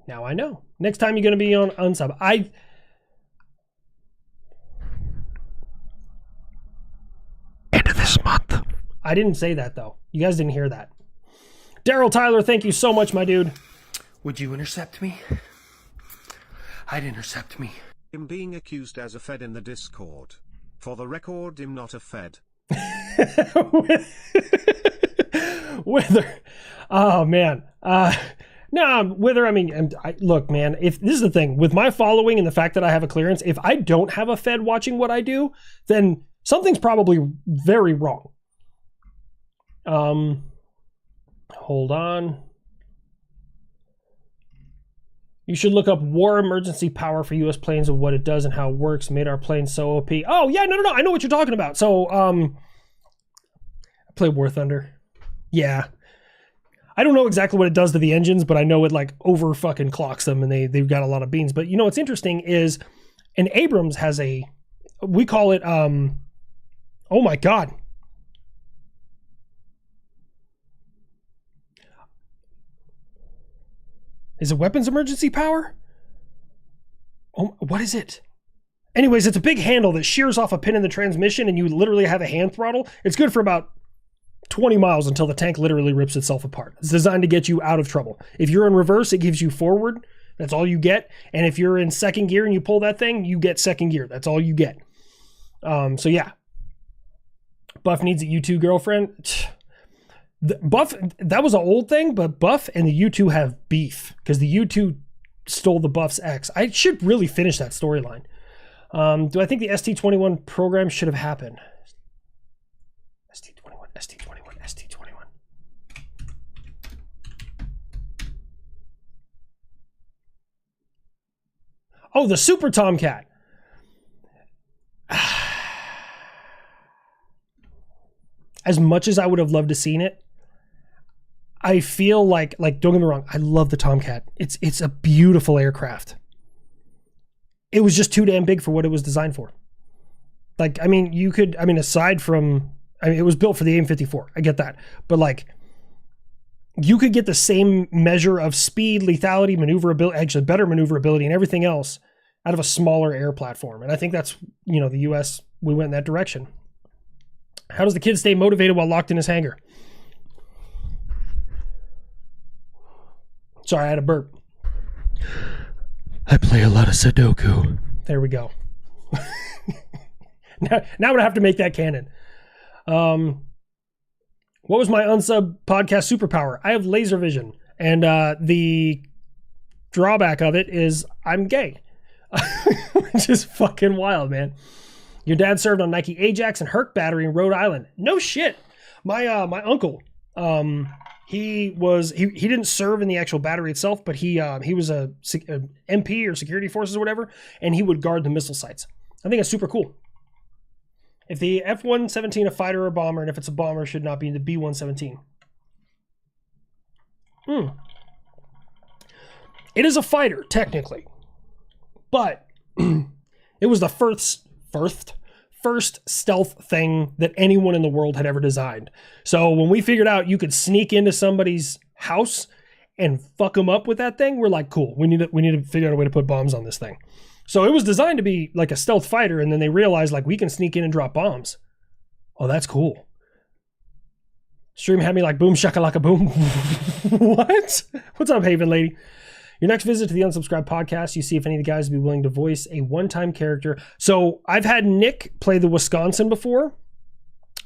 Now I know. Next time you're going to be on unsub. End of this month. I didn't say that, though. You guys didn't hear that. Daryl Tyler, thank you so much, my dude. Would you intercept me? I'd intercept me. Him being accused as a Fed in the Discord. For the record, I'm not a Fed. Wither. Oh, man. No, Wither, I mean, look, man, if this is the thing. With my following and the fact that I have a clearance, if I don't have a Fed watching what I do, then something's probably very wrong. Hold on. You should look up war emergency power for U.S. planes and what it does and how it works. Made our planes so OP. Oh, yeah, no. I know what you're talking about. So, I play War Thunder. Yeah. I don't know exactly what it does to the engines, but I know it like over fucking clocks them and they've got a lot of beans. But you know what's interesting is an Abrams has we call it, oh my God. Is it weapons emergency power? Oh, what is it? Anyways, it's a big handle that shears off a pin in the transmission and you literally have a hand throttle. It's good for about 20 miles until the tank literally rips itself apart. It's designed to get you out of trouble. If you're in reverse, it gives you forward. That's all you get. And if you're in second gear and you pull that thing, you get second gear. That's all you get. So yeah. Buff needs a U2 girlfriend. Buff, that was an old thing, but Buff and the U2 have beef because the U2 stole the Buff's ex. I should really finish that storyline. Do I think the ST-21 program should have happened? ST-21. Oh, the Super Tomcat. As much as I would have loved to seen it, I feel like don't get me wrong, I love the Tomcat. It's a beautiful aircraft. It was just too damn big for what it was designed for. Like, I mean, aside from, it was built for the AIM-54. I get that. But like, you could get the same measure of speed, lethality, maneuverability, actually better maneuverability and everything else out of a smaller air platform. And I think that's, the US, we went in that direction. How does the kid stay motivated while locked in his hangar? Sorry, I had a burp. I play a lot of Sudoku. There we go. now I'm going to have to make that canon. What was my unsub podcast superpower? I have laser vision. And the drawback of it is I'm gay. Which is fucking wild, man. Your dad served on Nike Ajax and Herc Battery in Rhode Island. No shit. My uncle, he didn't serve in the actual battery itself, but he was a MP or security forces or whatever, and he would guard the missile sites. I think that's super cool. If the F-117 a fighter or a bomber, and if it's a bomber, it should not be the B-117. It is a fighter, technically. But it was the first stealth thing that anyone in the world had ever designed. So when we figured out you could sneak into somebody's house and fuck them up with that thing, we're like, cool, we need to figure out a way to put bombs on this thing. So it was designed to be like a stealth fighter, and then they realized like we can sneak in and drop bombs. Oh, that's cool. Stream had me like boom shakalaka boom. What? What's up, Haven Lady? Your next visit to the Unsubscribed podcast, you see if any of the guys would be willing to voice a one-time character. So I've had Nick play the Wisconsin before.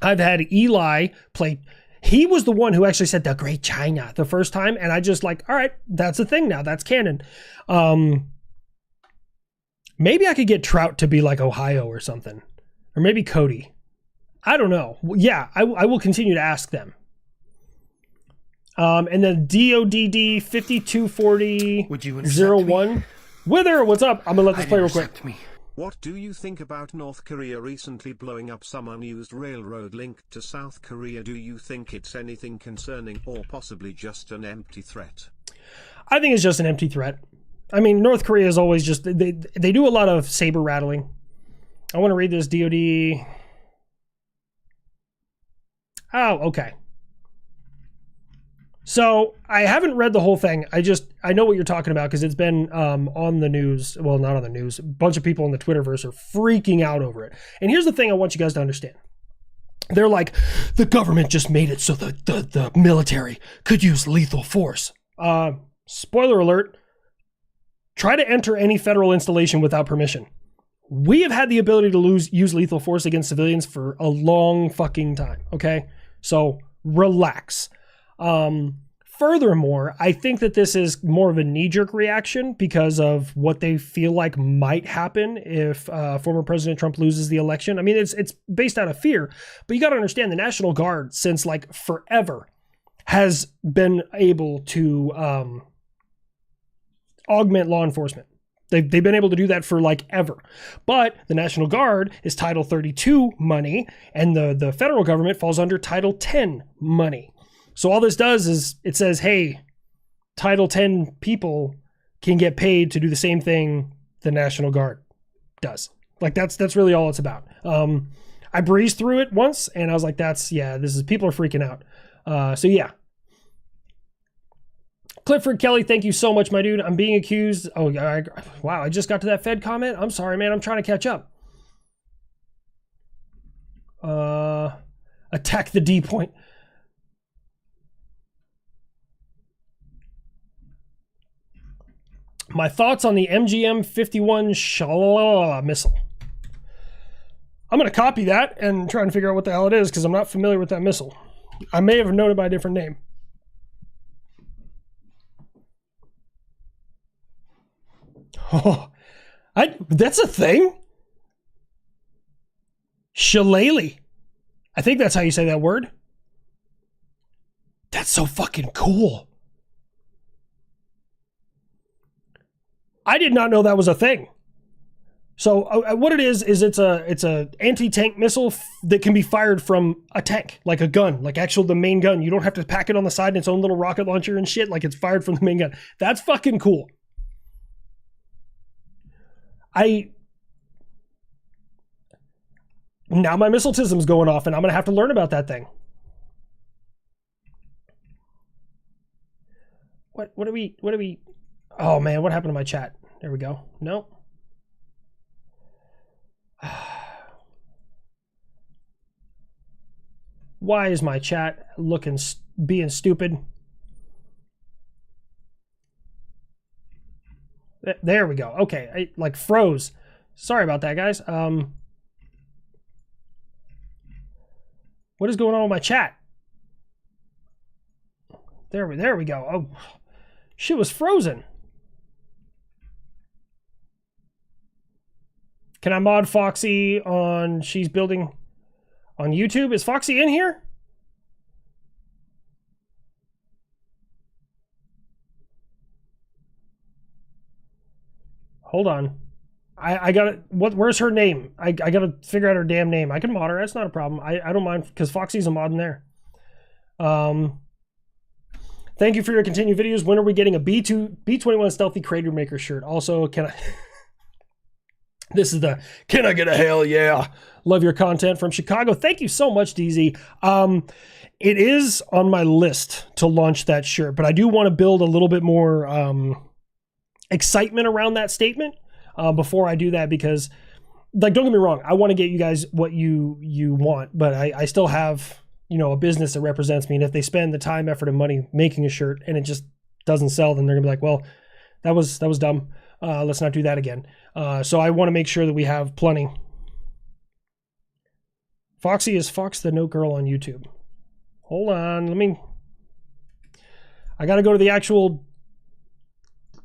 I've had Eli play. He was the one who actually said the Great China the first time, and I just like, all right, that's a thing now. That's canon. Maybe I could get Trout to be like Ohio or something, or maybe Cody. I don't know. Yeah, I will continue to ask them. And then DODD 5240 Would you intercept 01. Wither, what's up? I'm gonna let this play real quick. Intercept me. What do you think about North Korea recently blowing up some unused railroad linked to South Korea? Do you think it's anything concerning or possibly just an empty threat? I think it's just an empty threat. I mean, North Korea is always just, they do a lot of saber rattling. I want to read this DOD. Oh, okay. So I haven't read the whole thing. I know what you're talking about because it's been on the news. Well, not on the news. A bunch of people in the Twitterverse are freaking out over it. And here's the thing I want you guys to understand. They're like, the government just made it so the military could use lethal force. Spoiler alert. Try to enter any federal installation without permission. We have had the ability to use lethal force against civilians for a long fucking time, okay? So relax. Furthermore, I think that this is more of a knee-jerk reaction because of what they feel like might happen if former President Trump loses the election. I mean, it's based out of fear, but you got to understand the National Guard, since like forever, has been able to augment law enforcement. They've been able to do that for like ever. But the National Guard is Title 32 money, and the federal government falls under Title 10 money. So all this does is it says, hey, Title 10 people can get paid to do the same thing the National Guard does. Like that's really all it's about. I breezed through it once and I was like, people are freaking out. So yeah. Clifford Kelly, thank you so much, my dude. I'm being accused. Oh, wow, I just got to that Fed comment. I'm sorry, man. I'm trying to catch up. Attack the D point. My thoughts on the MGM-51 Shalala missile. I'm going to copy that and try and figure out what the hell it is because I'm not familiar with that missile. I may have known it by a different name. Oh, that's a thing? Shillelagh. I think that's how you say that word. That's so fucking cool. I did not know that was a thing. So what it is it's a anti-tank missile that can be fired from a tank, like a gun, like the main gun. You don't have to pack it on the side in its own little rocket launcher and shit. Like it's fired from the main gun. That's fucking cool. Now my missiletism's going off and I'm going to have to learn about that thing. What do we, oh man, what happened to my chat? There we go. No. Why is my chat being stupid? There we go. Okay, I froze. Sorry about that, guys. What is going on with my chat? There we go. Oh, shit was frozen. Can I mod Foxy on She's Building on YouTube? Is Foxy in here? Hold on. I gotta, where's her name? I gotta figure out her damn name. I can mod her, that's not a problem. I don't mind, because Foxy's a mod in there. Thank you for your continued videos. When are we getting a B21 Stealthy Crater Maker shirt? Also, can I... This is the, can I get a hell yeah? Love your content from Chicago. Thank you so much, DZ. It is on my list to launch that shirt, but I do want to build a little bit more excitement around that statement before I do that, because, like, don't get me wrong, I want to get you guys what you want, but I still have, you know, a business that represents me, and if they spend the time, effort, and money making a shirt and it just doesn't sell, then they're gonna be like, well, that was dumb. Let's not do that again. So I want to make sure that we have plenty. Foxy is Fox the Note Girl on YouTube. Hold on. I got to go to the actual.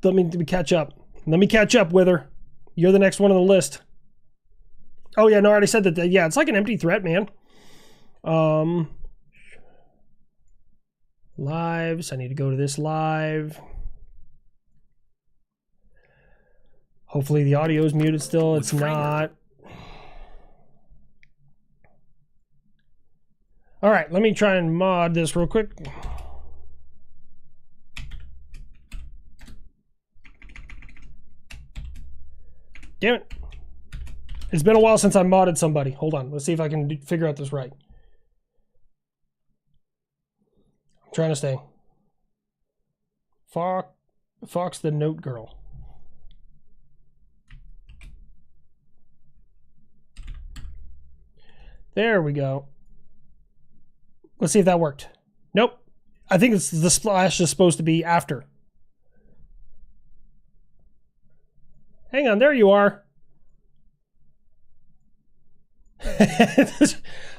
Let me catch up. Let me catch up with her. You're the next one on the list. Oh, yeah. No, I already said that. Yeah, it's like an empty threat, man. Lives. I need to go to this live. Hopefully the audio is muted still. It's not. All right, let me try and mod this real quick. Damn it. It's been a while since I modded somebody. Hold on. Let's see if I can figure out this right. I'm trying to stay. Fox the Note Girl. There we go. Let's see if that worked. Nope. I think it's the splash is supposed to be after. Hang on, there you are.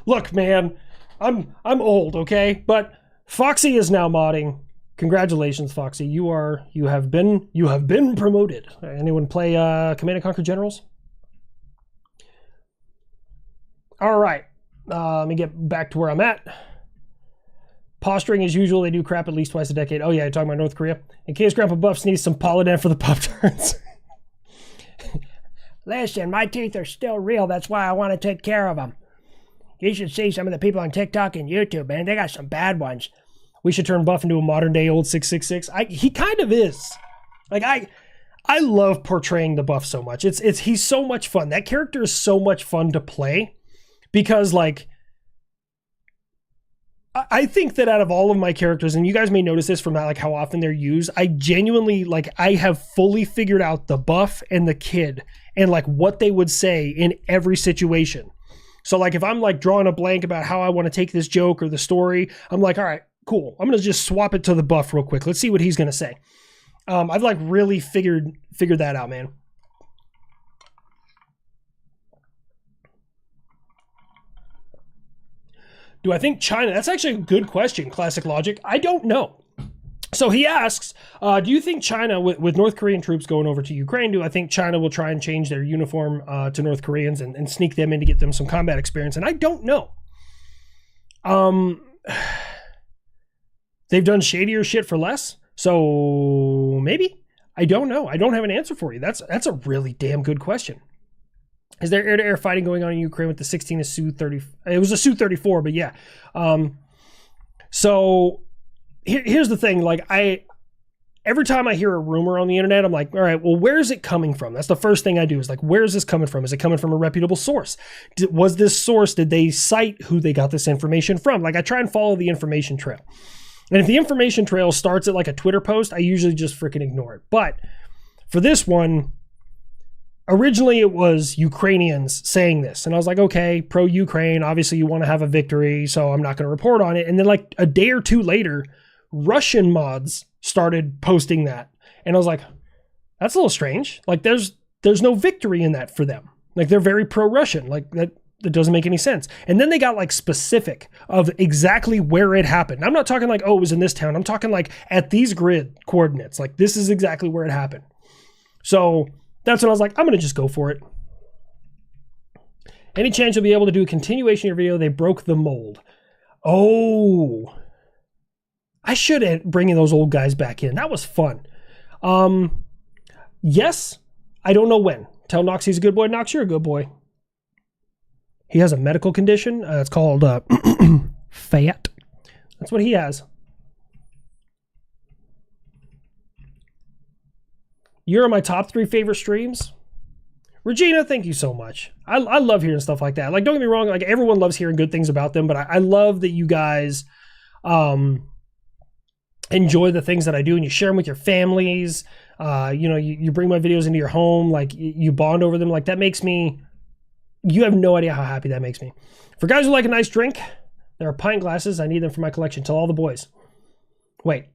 Look, man, I'm old, okay? But Foxy is now modding. Congratulations, Foxy. You have been promoted. Anyone play Command & Conquer Generals? All right. Let me get back to where I'm at. Posturing as usual. They do crap at least twice a decade. Oh yeah, you're talking about North Korea. In case Grandpa Buff sneezes some Polydent for the Pop-Tarts. Listen, my teeth are still real. That's why I want to take care of them. You should see some of the people on TikTok and YouTube, man. They got some bad ones. We should turn Buff into a modern day old 666. He kind of is. Like I love portraying the Buff so much. He's so much fun. That character is so much fun to play because like I think that out of all of my characters, and you guys may notice this from like how often they're used, I genuinely like I have fully figured out the Buff and the Kid and like what they would say in every situation. So like if I'm like drawing a blank about how I want to take this joke or the story, I'm like, all right, cool. I'm gonna just swap it to the Buff real quick. Let's see what he's gonna say. I've like really figured that out, man. Do I think China? That's actually a good question, Classic Logic. I don't know. So he asks, do you think China, with North Korean troops going over to Ukraine, do I think China will try and change their uniform to North Koreans and sneak them in to get them some combat experience? And I don't know. They've done shadier shit for less. So maybe? I don't know. I don't have an answer for you. That's a really damn good question. Is there air-to-air fighting going on in Ukraine with the 16 Su-30? It was a Su-34, but yeah. So here's the thing. Like every time I hear a rumor on the internet, I'm like, all right, well, where is it coming from? That's the first thing I do is like, where is this coming from? Is it coming from a reputable source? Was this source, did they cite who they got this information from? Like I try and follow the information trail. And if the information trail starts at like a Twitter post, I usually just freaking ignore it. But for this one, originally it was Ukrainians saying this. And I was like, okay, pro-Ukraine, obviously you want to have a victory, so I'm not going to report on it. And then like a day or two later, Russian mods started posting that. And I was like, that's a little strange. Like there's no victory in that for them. Like they're very pro-Russian. Like that doesn't make any sense. And then they got like specific of exactly where it happened. I'm not talking like, oh, it was in this town. I'm talking like at these grid coordinates. Like this is exactly where it happened. So that's when I was like, I'm going to just go for it. Any chance you'll be able to do a continuation of your video? They broke the mold. Oh, I should bring those old guys back in. That was fun. Yes, I don't know when. Tell Nox he's a good boy. Nox, you're a good boy. He has a medical condition. It's called fat. That's what he has. You're in my top 3 favorite streams. Regina, thank you so much. I love hearing stuff like that. Like, don't get me wrong. Like, everyone loves hearing good things about them, but I love that you guys enjoy the things that I do and you share them with your families. You know, you bring my videos into your home. Like, you bond over them. Like, that makes me... You have no idea how happy that makes me. For guys who like a nice drink, there are pint glasses. I need them for my collection. Tell all the boys. Wait.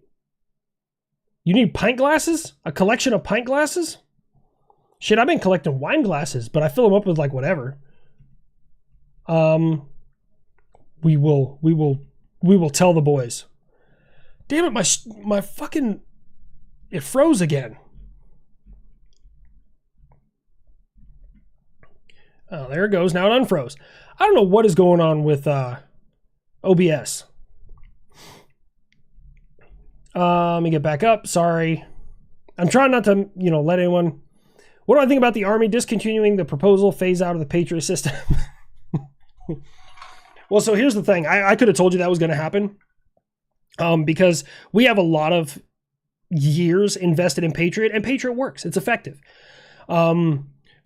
You need pint glasses? A collection of pint glasses? Shit, I've been collecting wine glasses, but I fill them up with like whatever. We will we will tell the boys. Damn it, my fucking... It froze again. Oh, there it goes. Now it unfroze. I don't know what is going on with OBS. Let me get back up. Sorry. I'm trying not to, let anyone... What do I think about the Army discontinuing the proposal phase out of the Patriot system? Well, so here's the thing. I could have told you that was going to happen. Because we have a lot of years invested in Patriot, and Patriot works. It's effective.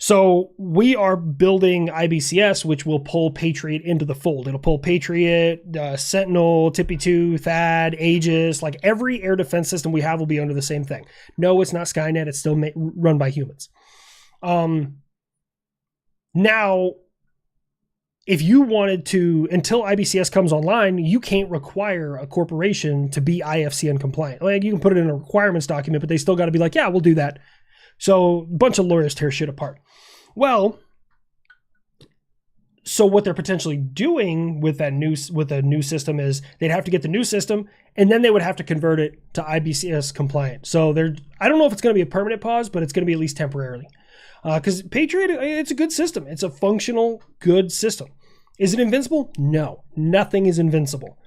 So we are building IBCS, which will pull Patriot into the fold. It'll pull Patriot, Sentinel, Tippy-2, THAAD, Aegis, like every air defense system we have will be under the same thing. No, it's not Skynet. It's still run by humans. Now, if you wanted to, until IBCS comes online, you can't require a corporation to be IFCN compliant. Like, you can put it in a requirements document, but they still got to be like, yeah, we'll do that. So a bunch of lawyers tear shit apart. Well, so what they're potentially doing with a new system is they'd have to get the new system, and then they would have to convert it to IBCS compliant. So I don't know if it's going to be a permanent pause, but it's going to be at least temporarily. Because Patriot, it's a good system. It's a functional, good system. Is it invincible? No. Nothing is invincible.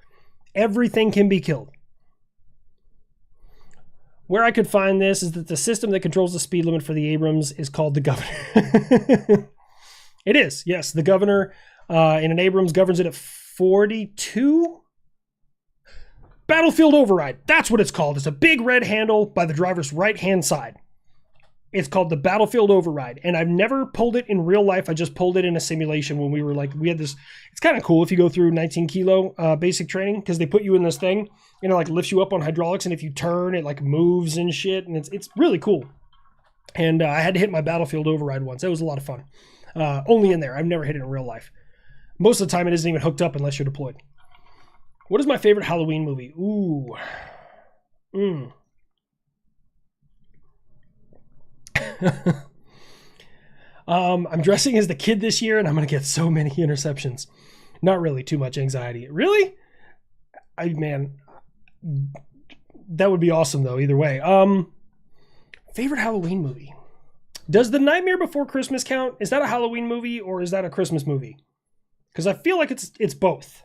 Everything can be killed. Where I could find this is that the system that controls the speed limit for the Abrams is called the Governor. It is, yes. The Governor in an Abrams governs it at 42. Battlefield Override. That's what it's called. It's a big red handle by the driver's right-hand side. It's called the Battlefield Override, and I've never pulled it in real life. I just pulled it in a simulation when we had this. It's kind of cool if you go through 19 kilo basic training, because they put you in this thing and it like lifts you up on hydraulics, and if you turn, it like moves and shit, and it's really cool. And I had to hit my Battlefield Override once. It was a lot of fun. Only in there. I've never hit it in real life. Most of the time, it isn't even hooked up unless you're deployed. What is my favorite Halloween movie? Ooh. I'm dressing as the kid this year, and I'm going to get so many interceptions. Not really, too much anxiety. Really? Man, that would be awesome, though, either way. Favorite Halloween movie? Does The Nightmare Before Christmas count? Is that a Halloween movie, or is that a Christmas movie? Because I feel like it's both.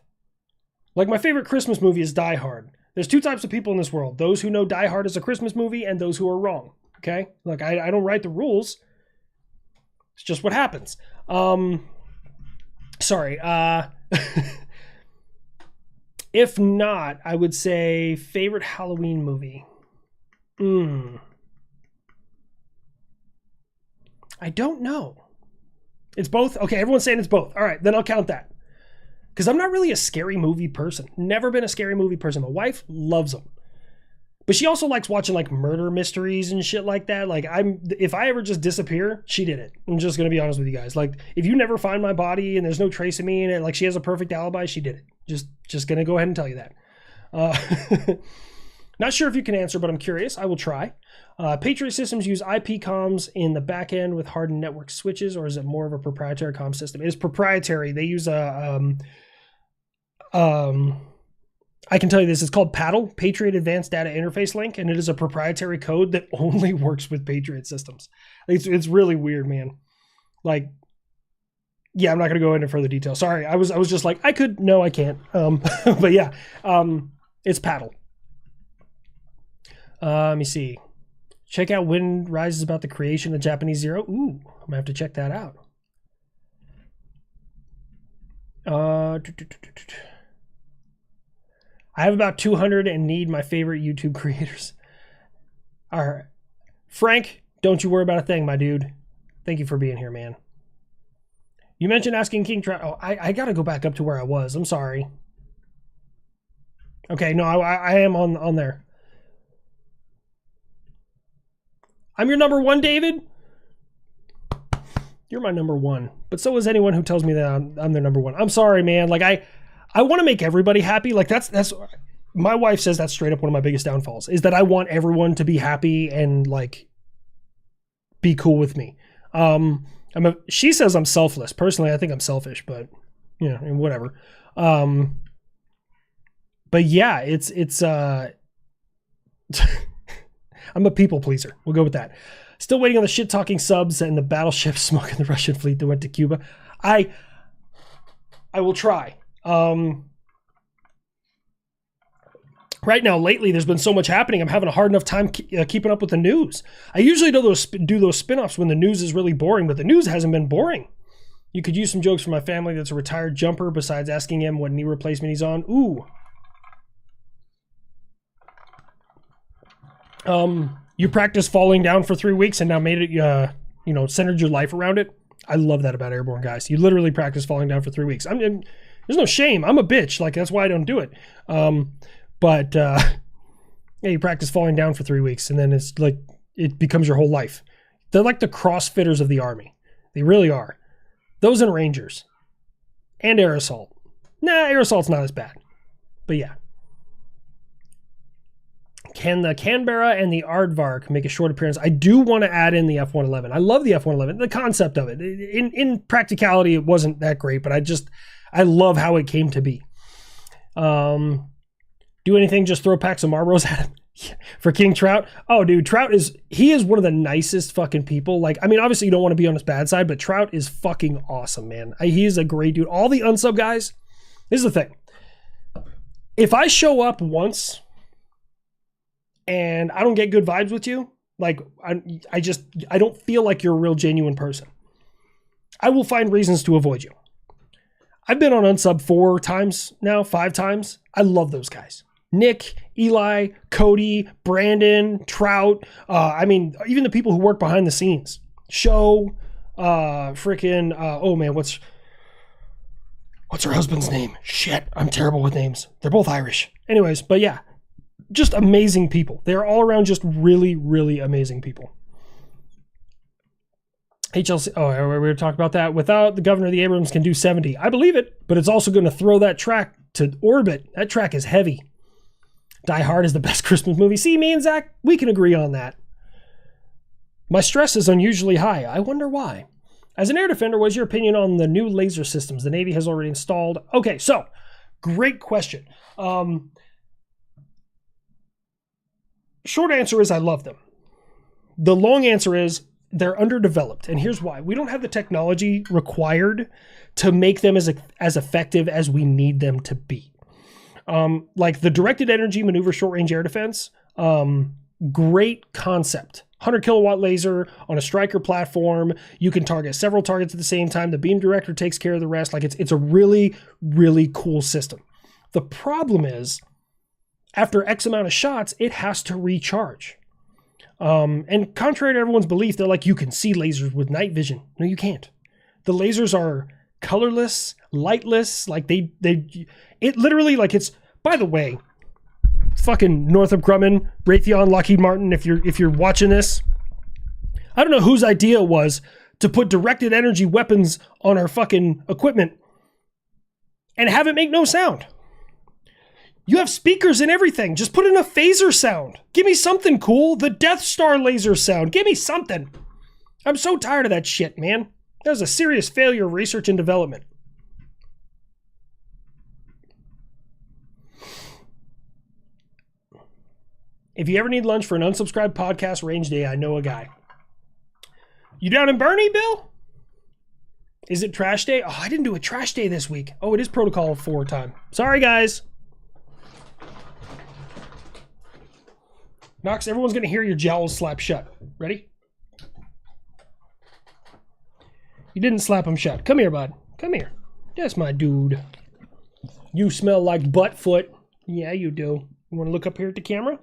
Like, my favorite Christmas movie is Die Hard. There's two types of people in this world. Those who know Die Hard is a Christmas movie, and those who are wrong. Okay? Like, I don't write the rules. It's just what happens. Sorry. If not, I would say favorite Halloween movie. I don't know. It's both? Okay, everyone's saying it's both. All right, then I'll count that. Because I'm not really a scary movie person. Never been a scary movie person. My wife loves them. But she also likes watching like murder mysteries and shit like that. Like, if I ever just disappear, she did it. I'm just gonna be honest with you guys. Like, if you never find my body and there's no trace of me in it, like she has a perfect alibi, she did it. Just gonna go ahead and tell you that. Not sure if you can answer, but I'm curious. I will try. Patriot systems use IP comms in the back end with hardened network switches, or is it more of a proprietary comm system? It is proprietary. They use I can tell you this, it's called PADL, Patriot Advanced Data Interface Link, and it is a proprietary code that only works with Patriot systems. It's really weird, man. Like, yeah, I'm not going to go into further detail. Sorry, I was just like, I could, no, I can't. But yeah, it's PADL. Let me see. Check out Wind Rises about the creation of Japanese Zero. Ooh, I'm going to have to check that out. I have about 200 and need my favorite YouTube creators. All right. Frank, don't you worry about a thing, my dude. Thank you for being here, man. You mentioned asking King Trout. Oh, I got to go back up to where I was. I'm sorry. Okay, no, I am on there. I'm your number one, David. You're my number one. But so is anyone who tells me that I'm their number one. I'm sorry, man. Like, I want to make everybody happy. Like, that's my wife says that's straight up one of my biggest downfalls, is that I want everyone to be happy and like be cool with me. She says I'm selfless. Personally, I think I'm selfish, but you know, whatever. But yeah, it's I'm a people pleaser. We'll go with that. Still waiting on the shit talking subs and the battleship smoking the Russian fleet that went to Cuba. I will try. Right now, lately, there's been so much happening. I'm having a hard enough time keeping up with the news. I usually do those spin-offs when the news is really boring, but the news hasn't been boring. You could use some jokes from my family that's a retired jumper besides asking him what knee replacement he's on. Ooh. You practiced falling down for 3 weeks and now made it, centered your life around it. I love that about airborne guys. You literally practice falling down for 3 weeks. There's no shame. I'm a bitch. Like, that's why I don't do it. Yeah, you practice falling down for 3 weeks and then it's like, it becomes your whole life. They're like the CrossFitters of the Army. They really are. Those and Rangers. And Air Assault. Nah, Air Assault's not as bad. But yeah. Can the Canberra and the Aardvark make a short appearance? I do want to add in the F-111. I love the F-111. The concept of it. In practicality, it wasn't that great, but I love how it came to be. Do anything, just throw packs of Marlboros at him. For King Trout. Oh, dude, Trout is one of the nicest fucking people. Like, I mean, obviously you don't want to be on his bad side, but Trout is fucking awesome, man. He's a great dude. All the unsub guys, this is the thing. If I show up once and I don't get good vibes with you, like, I don't feel like you're a real genuine person, I will find reasons to avoid you. I've been on unsub 4 times now, 5 times. I love those guys. Nick, Eli, Cody, Brandon, Trout. Even the people who work behind the scenes. Show, oh man, what's her husband's name? Shit, I'm terrible with names. They're both Irish. Anyways, but yeah, just amazing people. They're all around just really, really amazing people. HLC, we were talking about that. Without the governor, the Abrams can do 70. I believe it, but it's also going to throw that track to orbit. That track is heavy. Die Hard is the best Christmas movie. See, me and Zach, we can agree on that. My stress is unusually high. I wonder why. As an air defender, what's your opinion on the new laser systems the Navy has already installed? Okay, so, great question. Short answer is I love them. The long answer is they're underdeveloped, and here's why. We don't have the technology required to make them as effective as we need them to be. Like the directed energy maneuver short range air defense, great concept. 100 kilowatt laser on a Stryker platform. You can target several targets at the same time. The beam director takes care of the rest. Like it's a really, really cool system. The problem is, after X amount of shots, it has to recharge. And contrary to everyone's belief, they're like, you can see lasers with night vision. No, you can't. The lasers are colorless, lightless. Like it literally, like it's, by the way, fucking Northrop Grumman, Raytheon, Lockheed Martin, if you're watching this, I don't know whose idea it was to put directed energy weapons on our fucking equipment and have it make no sound. You have speakers and everything. Just put in a phaser sound. Give me something cool. The Death Star laser sound. Give me something. I'm so tired of that shit, man. That was a serious failure of research and development. If you ever need lunch for an unsubscribed podcast range day, I know a guy. You down in Bernie, Bill? Is it trash day? Oh, I didn't do a trash day this week. Oh, it is protocol 4 time. Sorry, guys. Knox, everyone's going to hear your jowls slap shut. Ready? You didn't slap them shut. Come here, bud. Come here. That's my dude. You smell like butt foot. Yeah, you do. You want to look up here at the camera?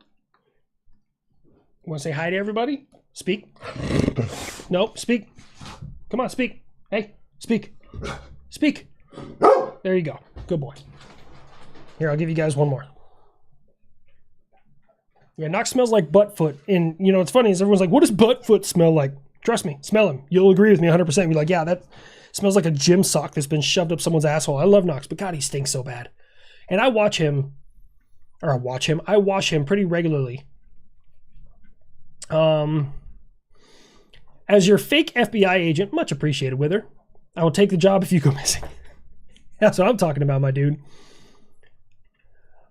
You want to say hi to everybody? Speak. No, speak. Come on, speak. Hey, speak. Speak. There you go. Good boy. Here, I'll give you guys one more. Yeah, Knox smells like butt foot. And, you know, what's funny is everyone's like, what does butt foot smell like? Trust me, smell him. You'll agree with me 100%. Be like, yeah, that smells like a gym sock that's been shoved up someone's asshole. I love Knox, but God, he stinks so bad. And I wash him pretty regularly. As your fake FBI agent, much appreciated, Wither. I will take the job if you go missing. That's what I'm talking about, my dude.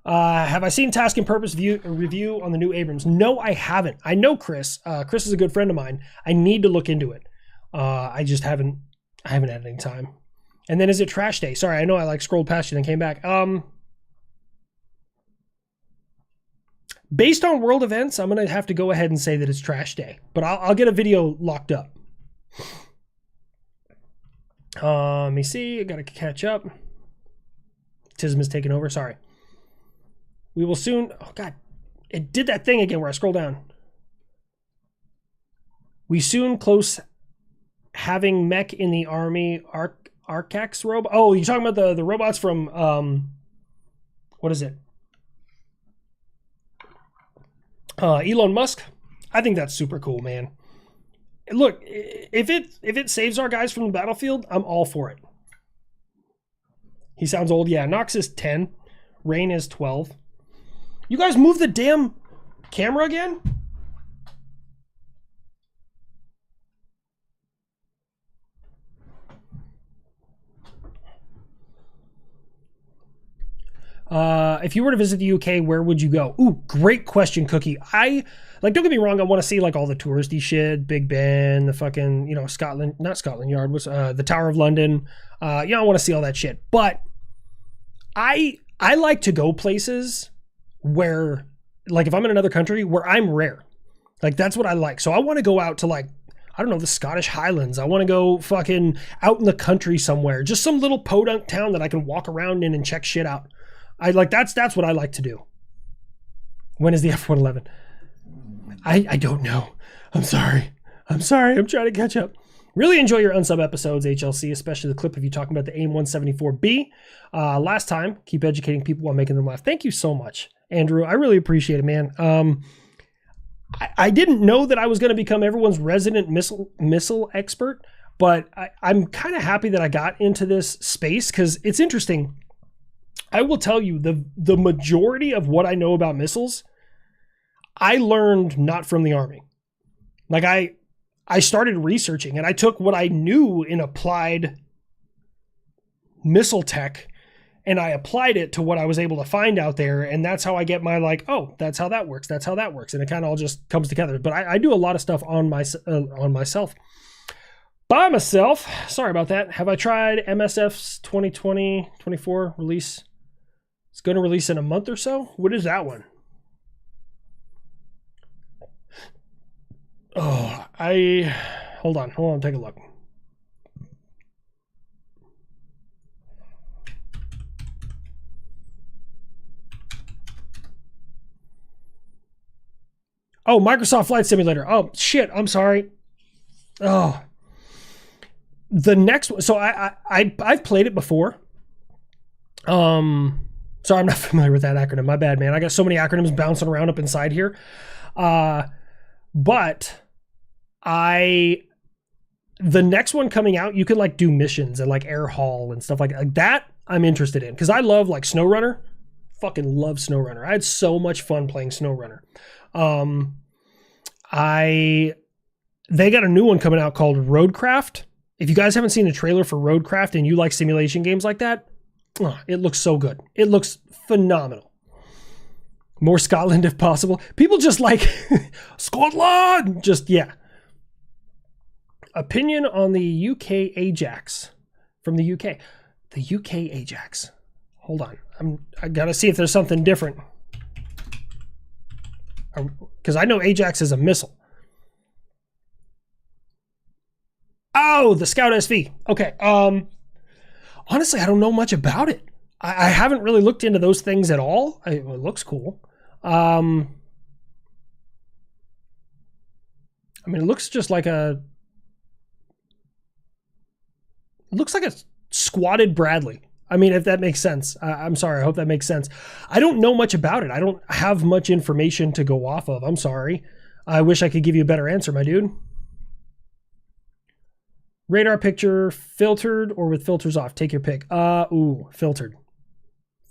Have I seen Task and Purpose review on the new Abrams? No, I haven't. I know Chris. Chris is a good friend of mine. I need to look into it. I just haven't had any time. And then is it trash day? Sorry, I know I scrolled past you and then came back. Based on world events, I'm going to have to go ahead and say that it's trash day. But I'll get a video locked up. Let me see. I got to catch up. Tism is taking over. Sorry. We will soon... Oh, God. It did that thing again where I scroll down. We soon close having mech in the army Arcax robot. Oh, you're talking about the robots from... what is it? Elon Musk. I think that's super cool, man. Look, if it saves our guys from the battlefield, I'm all for it. He sounds old. Yeah, Nox is 10. Rain is 12. You guys move the damn camera again? If you were to visit the UK, where would you go? Ooh, great question, Cookie. Don't get me wrong, I want to see all the touristy shit, Big Ben, the fucking, Scotland, not Scotland Yard, was the Tower of London. I want to see all that shit. But I like to go places where, if I'm in another country, where I'm rare. That's what I like. So I want to go out to I don't know, the Scottish Highlands. I want to go fucking out in the country somewhere. Just some little podunk town that I can walk around in and check shit out. That's what I like to do. When is the F-111? I don't know. I'm sorry. I'm trying to catch up. Really enjoy your unsub episodes, HLC, especially the clip of you talking about the AIM-174B. Last time, keep educating people while making them laugh. Thank you so much, Andrew. I really appreciate it, man. I didn't know that I was going to become everyone's resident missile expert, but I'm kind of happy that I got into this space because it's interesting. I will tell you, the majority of what I know about missiles, I learned not from the Army. I started researching and I took what I knew in applied missile tech and I applied it to what I was able to find out there. And that's how I get my oh, that's how that works. That's how that works. And it kind of all just comes together. But I do a lot of stuff on myself. By myself. Sorry about that. Have I tried MSF's 2020-24 release? It's going to release in a month or so. What is that one? Oh, hold on, take a look. Oh, Microsoft Flight Simulator. Oh, shit, I'm sorry. Oh. The next one, so I've played it before. Sorry, I'm not familiar with that acronym. My bad, man. I got so many acronyms bouncing around up inside here. But the next one coming out, you can do missions and air haul and stuff like that. I'm interested in because I love SnowRunner. Fucking love SnowRunner. I had so much fun playing SnowRunner. They got a new one coming out called Roadcraft. If you guys haven't seen the trailer for Roadcraft and you like simulation games like that, it looks so good. It looks phenomenal. More Scotland if possible. People just Scotland! Just, yeah. Opinion on the UK Ajax from the UK. The UK Ajax. Hold on. I gotta see if there's something different. Because I know Ajax is a missile. Oh, the Scout SV. Okay. Honestly, I don't know much about it. I haven't really looked into those things at all. It looks cool. I mean, it looks just like it looks like a squatted Bradley. I mean, if that makes sense. I'm sorry. I hope that makes sense. I don't know much about it. I don't have much information to go off of. I'm sorry. I wish I could give you a better answer, my dude. Radar picture, filtered or with filters off? Take your pick. Ooh, filtered.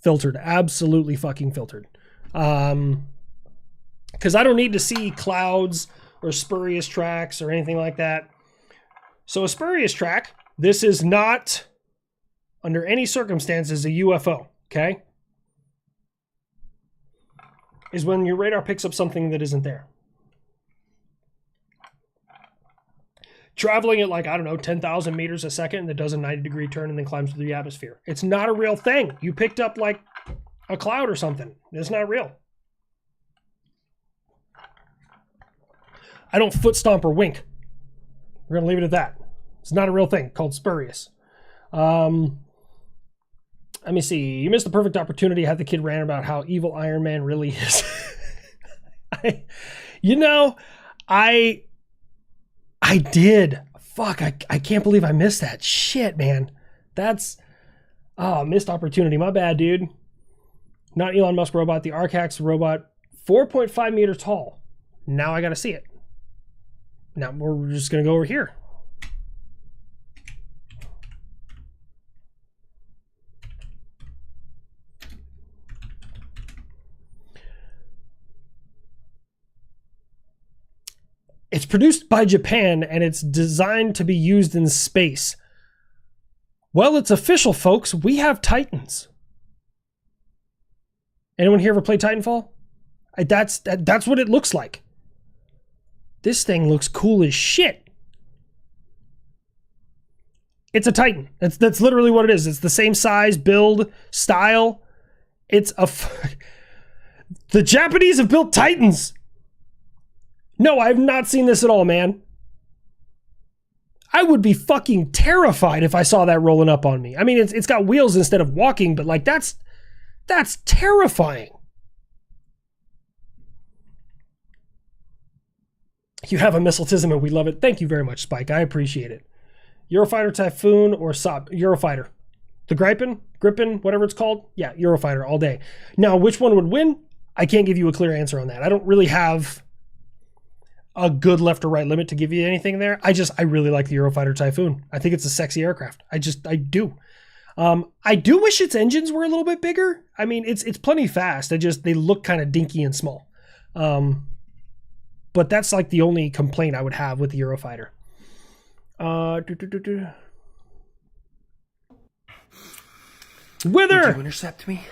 Filtered. Absolutely fucking filtered. Because I don't need to see clouds or spurious tracks or anything like that. So a spurious track, this is not, under any circumstances, a UFO, okay? is when your radar picks up something that isn't there. Traveling at like, I don't know, 10,000 meters a second that does a 90-degree turn and then climbs through the atmosphere. It's not a real thing. You picked up like a cloud or something. It's not real. I don't foot stomp or wink. We're going to leave it at that. It's not a real thing called spurious. Let me see. You missed the perfect opportunity to have the kid rant about how evil Iron Man really is. I did. Fuck, I can't believe I missed that. Shit, man. That's... Oh, missed opportunity. My bad, dude. Not Elon Musk robot. The Arcax robot. 4.5 meters tall. Now I gotta see it. Now we're just gonna go over here. It's produced by Japan and it's designed to be used in space. Well, it's official, folks. We have Titans. Anyone here ever play Titanfall? That's what it looks like. This thing looks cool as shit. It's a Titan. That's literally what it is. It's the same size, build, style. The Japanese have built Titans. No, I have not seen this at all, man. I would be fucking terrified if I saw that rolling up on me. I mean, it's got wheels instead of walking, but like that's terrifying. You have a missiletism and we love it. Thank you very much, Spike. I appreciate it. Eurofighter, Typhoon, or Saab? Eurofighter. The Gripen, whatever it's called. Yeah, Eurofighter all day. Now, which one would win? I can't give you a clear answer on that. I don't really have a good left or right limit to give you anything there. I really like the Eurofighter Typhoon. I think it's a sexy aircraft. I do. I do wish its engines were a little bit bigger. I mean, it's plenty fast. They look kind of dinky and small. But that's like the only complaint I would have with the Eurofighter. Wither! Would you intercept me?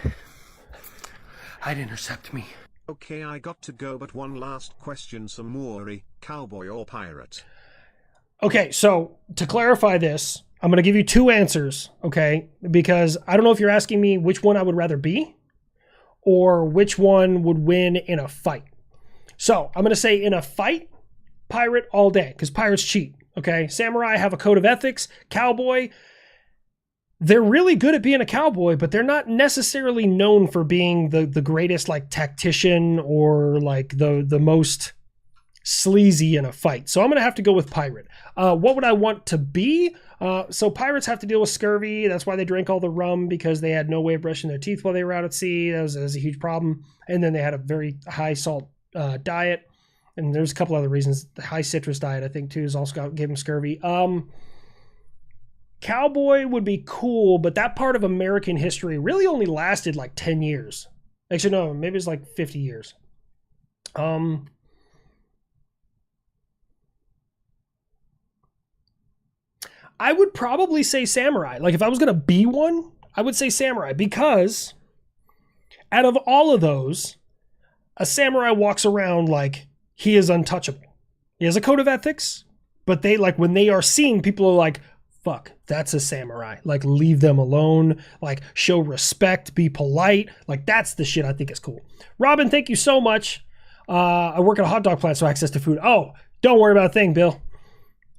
I'd intercept me. Okay, I got to go, but one last question, Samori, cowboy or pirate? Okay, so to clarify this, I'm going to give you two answers, okay? Because I don't know if you're asking me which one I would rather be or which one would win in a fight. So I'm going to say in a fight, pirate all day, because pirates cheat, okay? Samurai have a code of ethics. Cowboy, they're really good at being a cowboy, but they're not necessarily known for being the greatest like tactician or like the most sleazy in a fight. So I'm going to have to go with pirate. What would I want to be? So pirates have to deal with scurvy. That's why they drank all the rum, because they had no way of brushing their teeth while they were out at sea. That was a huge problem. And then they had a very high salt diet. And there's a couple other reasons. The high citrus diet, I think, too, is also gave them scurvy. Cowboy would be cool, but that part of American history really only lasted like 10 years. Actually, no, maybe it's like 50 years. I would probably say samurai. Like if I was going to be one, I would say samurai, because out of all of those, a samurai walks around like he is untouchable. He has a code of ethics, but they like when they are seen, people are like, fuck, that's a samurai. Like, leave them alone. Like, show respect, be polite. Like, that's the shit I think is cool. Robin, thank you so much. I work at a hot dog plant, so access to food. Oh, don't worry about a thing, Bill.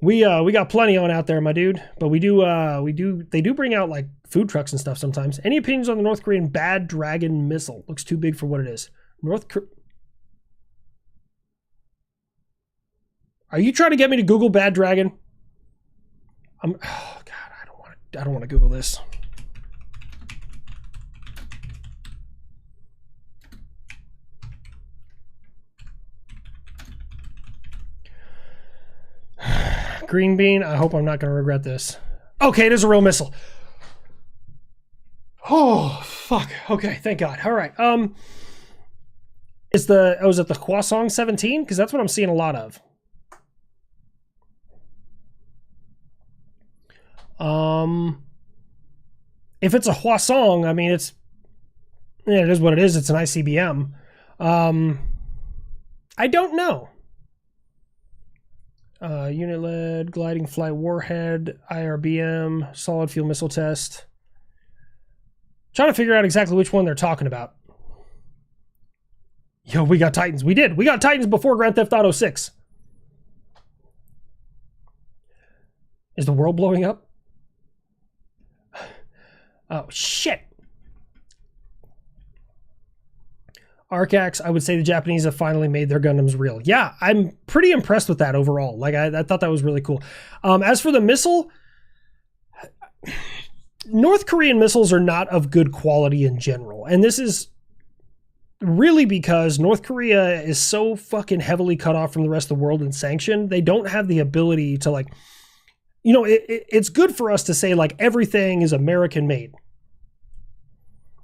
We got plenty on out there, my dude. But they do bring out like food trucks and stuff sometimes. Any opinions on the North Korean Bad Dragon missile? Looks too big for what it is. Are you trying to get me to Google Bad Dragon? Oh God, I don't want to Google this. Green bean, I hope I'm not going to regret this. Okay, it is a real missile. Oh, fuck. Okay, thank God. All right. Was it the Hwasong 17? Because that's what I'm seeing a lot of. If it's a Hwasong, I mean, it is what it is. It's an ICBM. I don't know. Unit-led gliding flight warhead, IRBM, solid fuel missile test. Trying to figure out exactly which one they're talking about. Yo, we got Titans. We did. We got Titans before Grand Theft Auto 6. Is the world blowing up? Oh, shit. Arcax, I would say the Japanese have finally made their Gundams real. Yeah, I'm pretty impressed with that overall. Like, I thought that was really cool. As for the missile, North Korean missiles are not of good quality in general. And this is really because North Korea is so fucking heavily cut off from the rest of the world and sanctioned. They don't have the ability to, like, you know, it's good for us to say, like, everything is American made.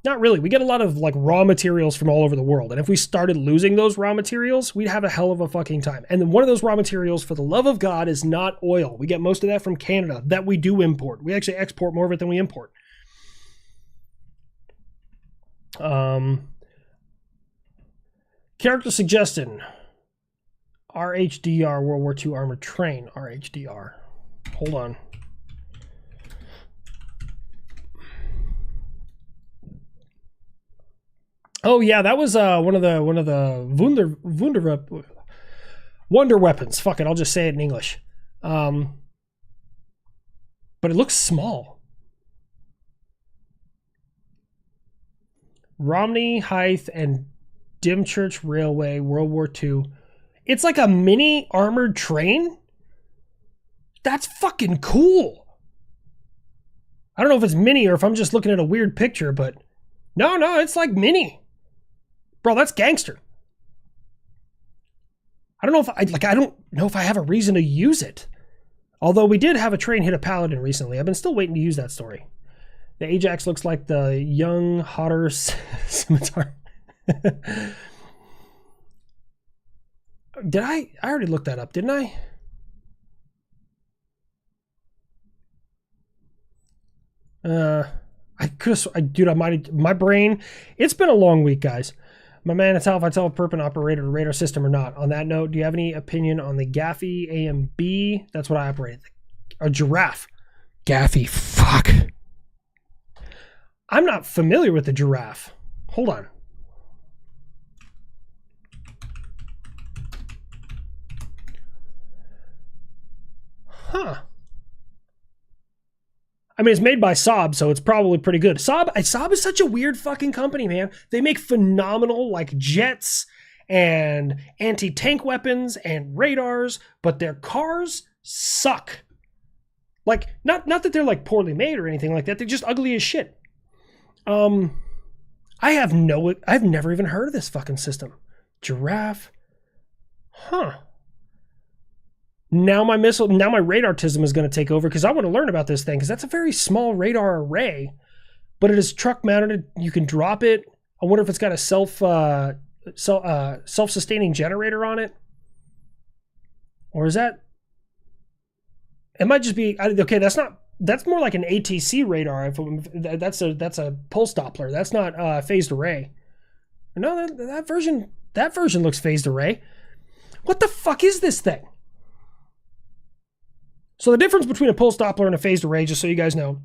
Not really. We get a lot of, like, raw materials from all over the world. And if we started losing those raw materials, we'd have a hell of a fucking time. And then one of those raw materials, for the love of God, is not oil. We get most of that from Canada that we do import. We actually export more of it than we import. Character suggestion. RHDR, World War II Armored Train. RHDR. Hold on. Oh yeah, that was one of the Wonder Weapons. Fuck it, I'll just say it in English. But it looks small. Romney, Hythe, and Dymchurch Railway, World War II. It's like a mini armored train? That's fucking cool. I don't know if it's mini or if I'm just looking at a weird picture, but no, it's like mini. Bro, that's gangster. I don't know if I have a reason to use it. Although we did have a train hit a paladin recently. I've been still waiting to use that story. The Ajax looks like the young, hotter scimitar. I already looked that up, didn't I? My brain, it's been a long week, guys. My man, it's how if I tell a Perpin operated a radar system or not. On that note, do you have any opinion on the Gaffy AMB? That's what I operated. A giraffe. Gaffy, fuck. I'm not familiar with the giraffe. Hold on. Huh. I mean, it's made by Saab, so it's probably pretty good. Saab is such a weird fucking company, man. They make phenomenal, like, jets and anti-tank weapons and radars, but their cars suck. Like, not that they're, like, poorly made or anything like that. They're just ugly as shit. I've never even heard of this fucking system. Giraffe. Huh. Now my radartism is going to take over because I want to learn about this thing because that's a very small radar array, but it is truck mounted. You can drop it. I wonder if it's got a self-sustaining generator on it, or is that? It might just be okay. That's more like an ATC radar. That's a pulse Doppler. That's not phased array. No, that version looks phased array. What the fuck is this thing? So the difference between a pulse Doppler and a phased array, just so you guys know,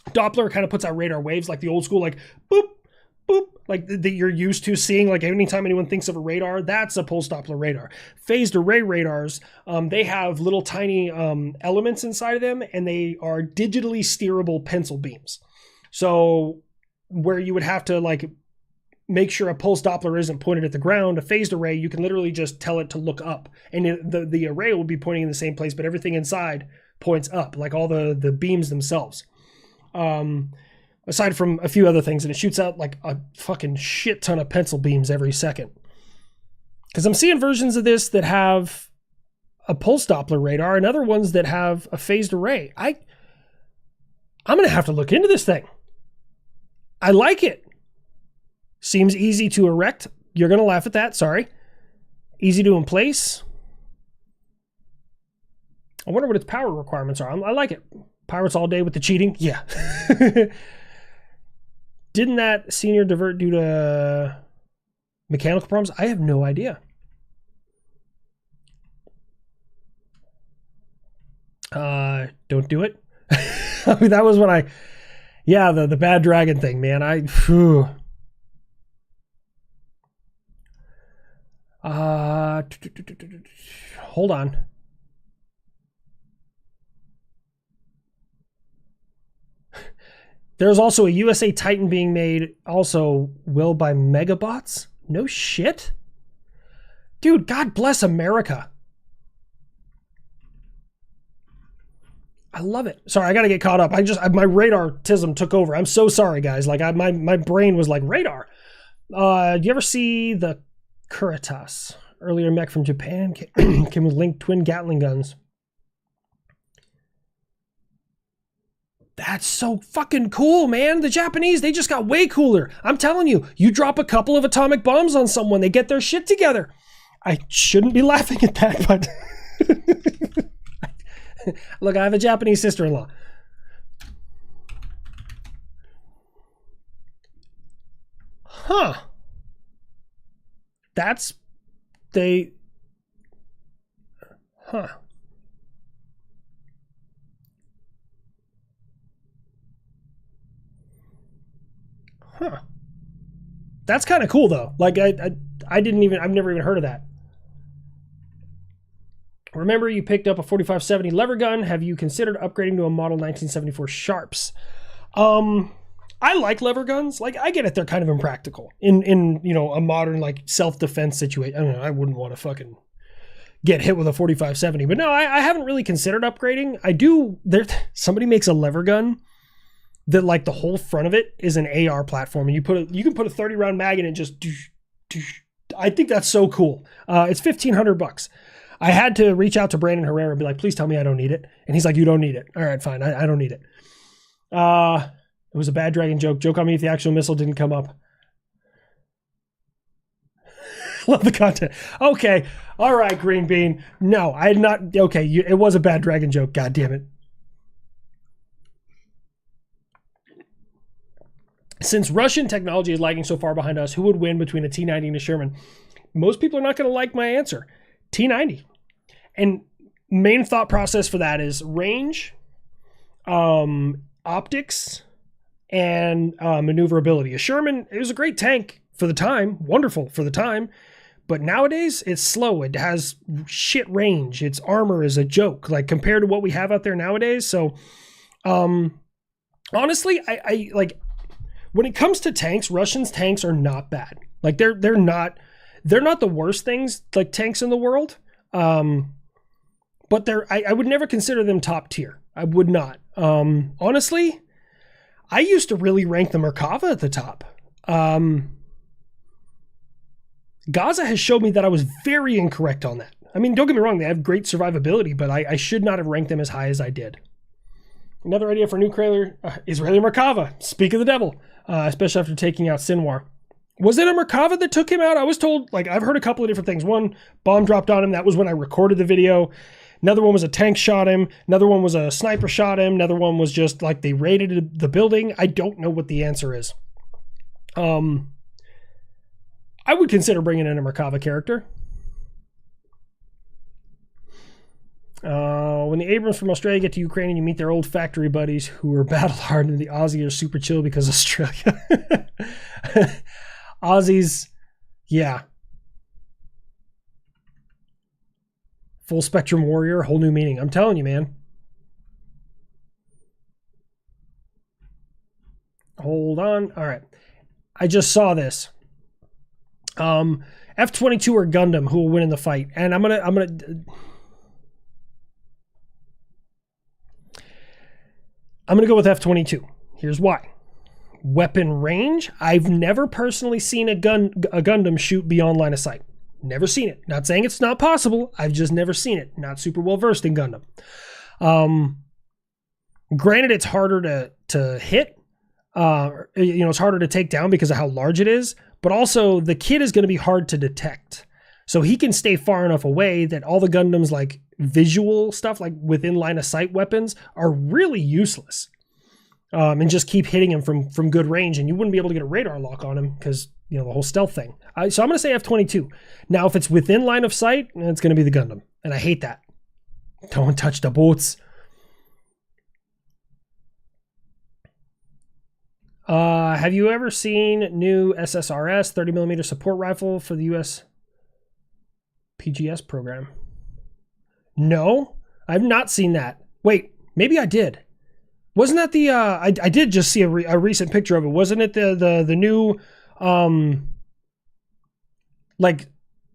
Doppler kind of puts out radar waves like the old school, like boop, boop, like that you're used to seeing. Like anytime anyone thinks of a radar, that's a pulse Doppler radar. Phased array radars, they have little tiny elements inside of them, and they are digitally steerable pencil beams. So where you would have to like make sure a pulse Doppler isn't pointed at the ground, a phased array, you can literally just tell it to look up. And the array will be pointing in the same place, but everything inside points up, like all the beams themselves. Aside from a few other things, and it shoots out like a fucking shit ton of pencil beams every second. Because I'm seeing versions of this that have a pulse Doppler radar and other ones that have a phased array. I'm going to have to look into this thing. I like it. Seems easy to erect. You're going to laugh at that. Sorry. Easy to in place. I wonder what its power requirements are. I like it. Pirates all day with the cheating. Yeah. Didn't that senior divert due to Mechanical problems? I have no idea. Don't do it. I mean, that was when the bad dragon thing, man. Hold on. There's also a USA Titan being made, also will by Megabots. No shit. Dude, God bless America. I love it. Sorry, I gotta get caught up. My radar-tism took over. I'm so sorry, guys. Like my brain was like radar. Do you ever see the Kuritas? Earlier mech from Japan came with linked twin Gatling guns. That's so fucking cool, man. The Japanese, they just got way cooler. I'm telling you, you drop a couple of atomic bombs on someone, they get their shit together. I shouldn't be laughing at that, but look, I have a Japanese sister-in-law. Huh. Huh. Huh. That's kind of cool though. Like I've never even heard of that. Remember you picked up a 4570 lever gun. Have you considered upgrading to a model 1974 Sharps? I like lever guns. Like I get it, they're kind of impractical in a modern like self-defense situation. I don't know, I wouldn't want to fucking get hit with a 4570, but no, I haven't really considered upgrading. Somebody makes a lever gun that like the whole front of it is an AR platform, and you can put a 30 round mag in it. Just I think that's so cool. It's $1,500. I had to reach out to Brandon Herrera and be like, please tell me I don't need it. And he's like, you don't need it. All right, fine. I don't need it. It was a bad dragon joke. Joke on me if the actual missile didn't come up. Love the content. Okay. All right, Green Bean. No, I had not. Okay, it was a bad dragon joke. God damn it. Since Russian technology is lagging so far behind us, who would win between a T90 and a Sherman? Most people are not going to like my answer. T90. And main thought process for that is range, optics, and maneuverability. A Sherman, it was a great tank for the time, wonderful for the time, but nowadays it's slow. It has shit range. Its armor is a joke, like compared to what we have out there nowadays. So, honestly, I like when it comes to tanks, Russians' tanks are not bad. Like they're not the worst things like tanks in the world. But I would never consider them top tier. I would not. Honestly, I used to really rank the Merkava at the top. Gaza has showed me that I was very incorrect on that. I mean, don't get me wrong, they have great survivability, but I should not have ranked them as high as I did. Another idea for a nuclear Israeli Merkava. Speak of the devil, especially after taking out Sinwar. Was it a Merkava that took him out? I was told, like, I've heard a couple of different things. One, bomb dropped on him. That was when I recorded the video. Another one was a tank shot him. Another one was a sniper shot him. Another one was just like they raided the building. I don't know what the answer is. I would consider bringing in a Merkava character. When the Abrams from Australia get to Ukraine and you meet their old factory buddies who are battle hardened, and the Aussies are super chill because Australia. Aussies, yeah. Full spectrum warrior, whole new meaning. I'm telling you, man. Hold on. All right. I just saw this. F-22 or Gundam, who will win in the fight? And I'm gonna go with F-22. Here's why. Weapon range. I've never personally seen a Gundam shoot beyond line of sight. Never seen it. Not saying it's not possible. I've just never seen it. Not super well versed in Gundam. Granted, it's harder to hit. It's harder to take down because of how large it is. But also, the kid is going to be hard to detect. So he can stay far enough away that all the Gundams, like visual stuff, like within line of sight weapons, are really useless. and just keep hitting him from good range, and you wouldn't be able to get a radar lock on him because, you know, the whole stealth thing. So I'm going to say F-22. Now, if it's within line of sight, it's going to be the Gundam, and I hate that. Don't touch the boats. Have you ever seen new SSRS 30mm support rifle for the U.S. PGS program? No, I've not seen that. Wait, maybe I did. Wasn't that the, I did just see a recent picture of it. Wasn't it the new, like,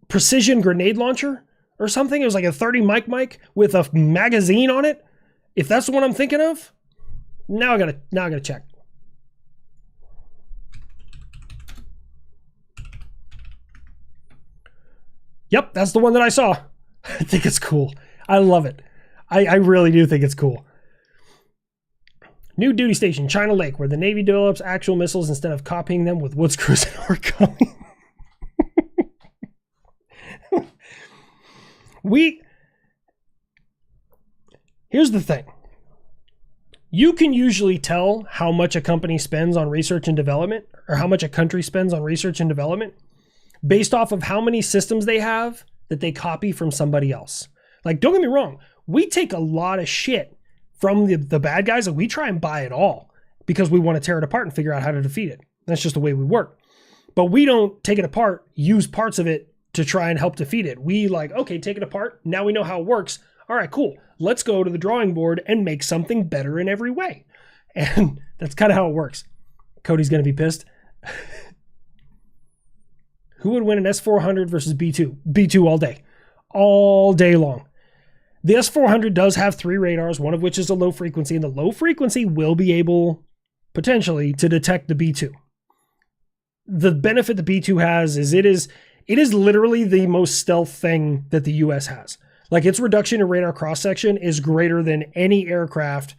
precision grenade launcher or something? It was like a 30 mic with a magazine on it. If that's the one I'm thinking of, now I gotta check. Yep, that's the one that I saw. I think it's cool. I love it. I really do think it's cool. New duty station, China Lake, where the Navy develops actual missiles instead of copying them with wood screws and origami. Here's the thing. You can usually tell how much a company spends on research and development, or how much a country spends on research and development, based off of how many systems they have that they copy from somebody else. Like, don't get me wrong, we take a lot of shit from the bad guys, and we try and buy it all because we want to tear it apart and figure out how to defeat it. That's just the way we work. But we don't take it apart, use parts of it to try and help defeat it. We like, okay, take it apart. Now we know how it works. All right, cool. Let's go to the drawing board and make something better in every way. And that's kind of how it works. Cody's going to be pissed. Who would win an S-400 versus B-2? B-2 all day. All day long. The S-400 does have 3 radars, one of which is a low frequency, and the low frequency will be able, potentially, to detect the B-2. The benefit the B-2 has is it is literally the most stealth thing that the U.S. has. Like, its reduction in radar cross-section is greater than any aircraft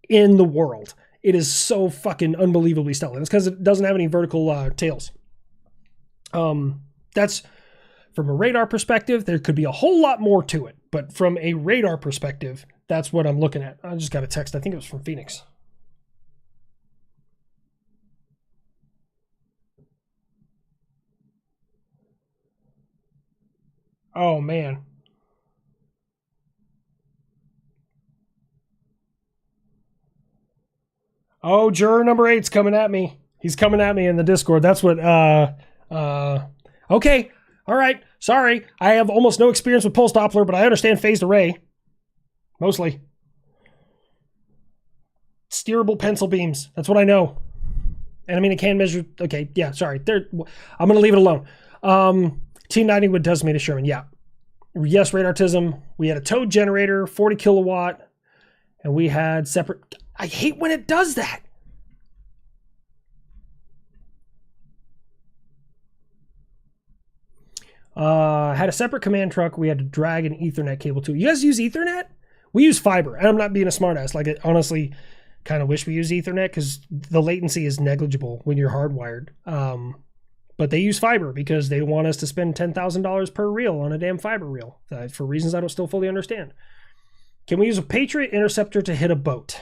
in the world. It is so fucking unbelievably stealth. And it's because it doesn't have any vertical tails. That's, from a radar perspective, there could be a whole lot more to it. But from a radar perspective, that's what I'm looking at. I just got a text. I think it was from Phoenix. Oh, man. Oh, juror number 8's coming at me. He's coming at me in the Discord. That's what, okay. All right. Sorry. I have almost no experience with pulse Doppler, but I understand phased array. Mostly. Steerable pencil beams. That's what I know. And I mean, it can measure. Okay. Yeah. Sorry. I'm going to leave it alone. T90 with decimated Sherman. Yeah. Yes. Radartism. We had a towed generator, 40 kilowatt, and we had separate. I hate when it does that. Had a separate command truck. We had to drag an Ethernet cable too. You guys use Ethernet? We use fiber, and I'm not being a smartass. Like, I honestly kind of wish we use Ethernet because the latency is negligible when you're hardwired. But they use fiber because they want us to spend $10,000 per reel on a damn fiber reel for reasons I don't still fully understand. Can we use a Patriot interceptor to hit a boat?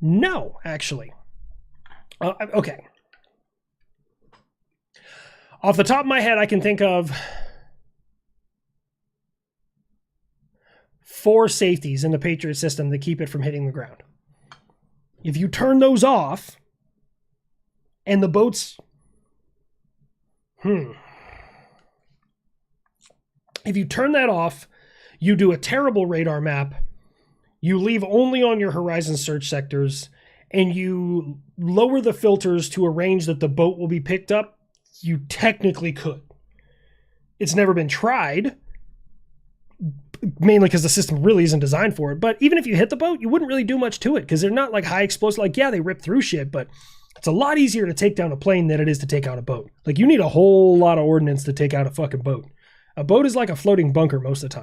No, actually. Okay. Off the top of my head, I can think of 4 safeties in the Patriot system that keep it from hitting the ground. If you turn those off, and the boats... If you turn that off, you do a terrible radar map, you leave only on your horizon search sectors, and you lower the filters to a range that the boat will be picked up, you technically could. It's never been tried, mainly because the system really isn't designed for it. But even if you hit the boat, you wouldn't really do much to it because they're not like high explosive. Like, yeah, they rip through shit, but it's a lot easier to take down a plane than it is to take out a boat. Like, you need a whole lot of ordnance to take out a fucking boat. A boat is like a floating bunker most of the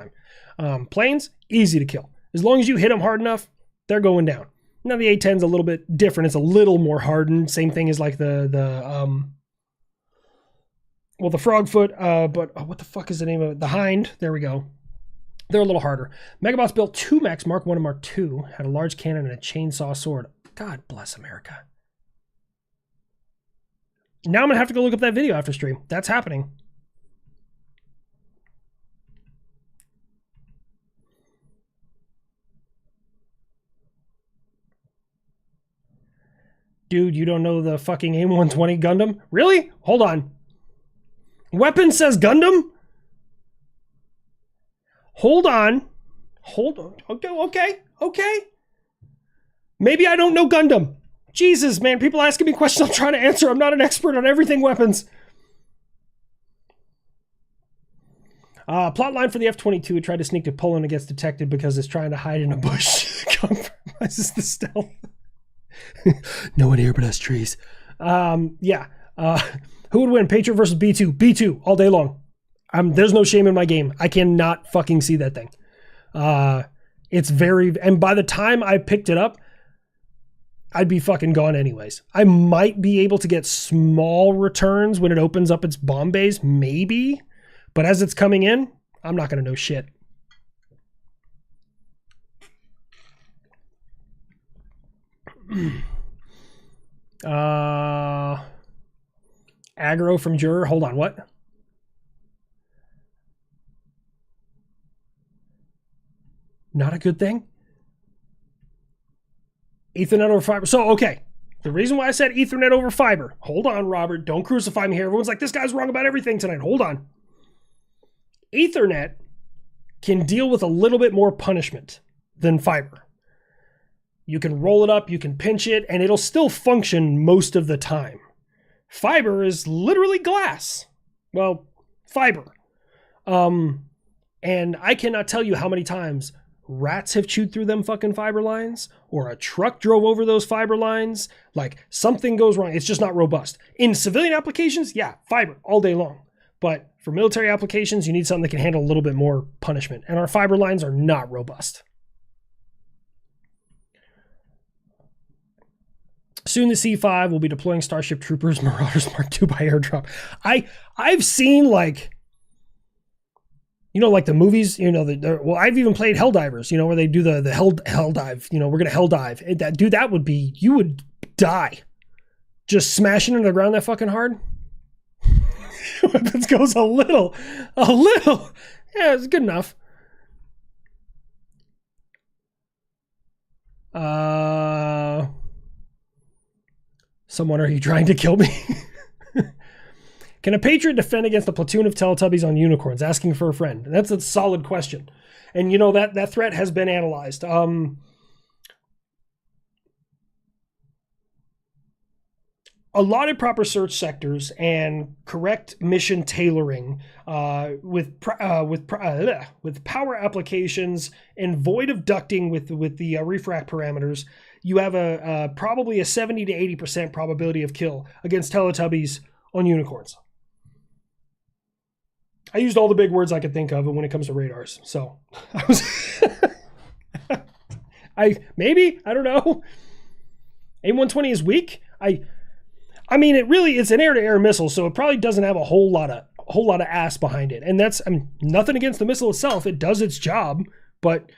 time. Planes, easy to kill. As long as you hit them hard enough, they're going down. Now, the A-10's a little bit different. It's a little more hardened. Same thing as like the Frogfoot, but what the fuck is the name of it? The Hind. There we go. They're a little harder. Megabots built 2 mechs, Mark 1 and Mark 2, had a large cannon and a chainsaw sword. God bless America. Now I'm going to have to go look up that video after stream. That's happening. Dude, you don't know the fucking AIM-120 Gundam? Really? Hold on. Weapon says Gundam? Hold on. Hold on. Okay. Maybe I don't know Gundam. Jesus, man, people asking me questions I'm trying to answer. I'm not an expert on everything weapons. Plotline for the F-22. It tried to sneak to Poland and gets detected because it's trying to hide in a bush. Compromises the stealth. No one here but us trees. Yeah. Who would win, Patriot versus B2? B2 all day long. There's no shame in my game. I cannot fucking see that thing. It's very, and by the time I picked it up, I'd be fucking gone anyways. I might be able to get small returns when it opens up its bomb bays, maybe. But as it's coming in, I'm not going to know shit. Aggro from Juror. Hold on, what? Not a good thing? Ethernet over fiber. So, okay. The reason why I said Ethernet over fiber. Hold on, Robert. Don't crucify me here. Everyone's like, this guy's wrong about everything tonight. Hold on. Ethernet can deal with a little bit more punishment than fiber. You can roll it up, you can pinch it, and it'll still function most of the time. Fiber is literally glass. Well, fiber. And I cannot tell you how many times rats have chewed through them fucking fiber lines, or a truck drove over those fiber lines. Like, something goes wrong. It's just not robust. In civilian applications, yeah, fiber all day long. But for military applications, you need something that can handle a little bit more punishment. And our fiber lines are not robust. Soon the C5 will be deploying Starship Troopers Marauders Mark II by airdrop. I've seen, like, you know, like the movies, you know, well, I've even played Helldivers, you know, where they do the hell dive, you know, we're going to hell dive. That would be, you would die. Just smashing into the ground that fucking hard. Weapons goes a little. Yeah, it's good enough. Someone, are you trying to kill me? Can a Patriot defend against a platoon of Teletubbies on unicorns? Asking for a friend. That's a solid question. And you know, that threat has been analyzed. A lot of proper search sectors and correct mission tailoring with power applications and void of ducting with the refract parameters, you have a probably a 70 to 80% probability of kill against Teletubbies on unicorns. I used all the big words I could think of when it comes to radars. So I was I don't know. AIM-120 is weak. I mean, it's an air-to-air missile, so it probably doesn't have a whole lot of ass behind it. And that's, I mean, nothing against the missile itself. It does its job, but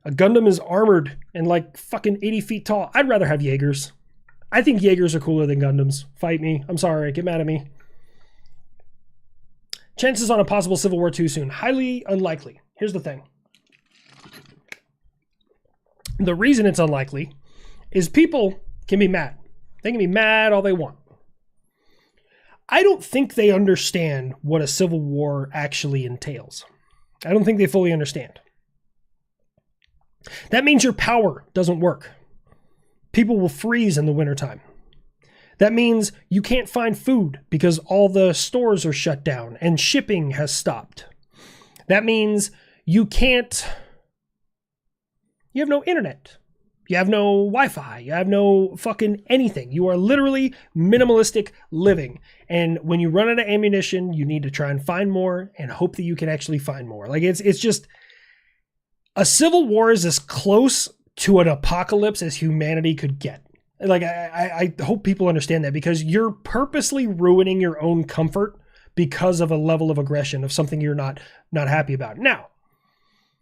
a Gundam is armored and like fucking 80 feet tall. I'd rather have Jaegers. I think Jaegers are cooler than Gundams. Fight me. I'm sorry. Get mad at me. Chances on a possible Civil War II soon. Highly unlikely. Here's the thing. The reason it's unlikely is people can be mad. They can be mad all they want. I don't think they understand what a civil war actually entails. I don't think they fully understand. That means your power doesn't work. People will freeze in the wintertime. That means you can't find food because all the stores are shut down and shipping has stopped. That means you have no internet. You have no Wi-Fi. You have no fucking anything. You are literally minimalistic living. And when you run out of ammunition, you need to try and find more and hope that you can actually find more. Like it's just, a civil war is as close to an apocalypse as humanity could get. Like I hope people understand that, because you're purposely ruining your own comfort because of a level of aggression of something you're not happy about. Now,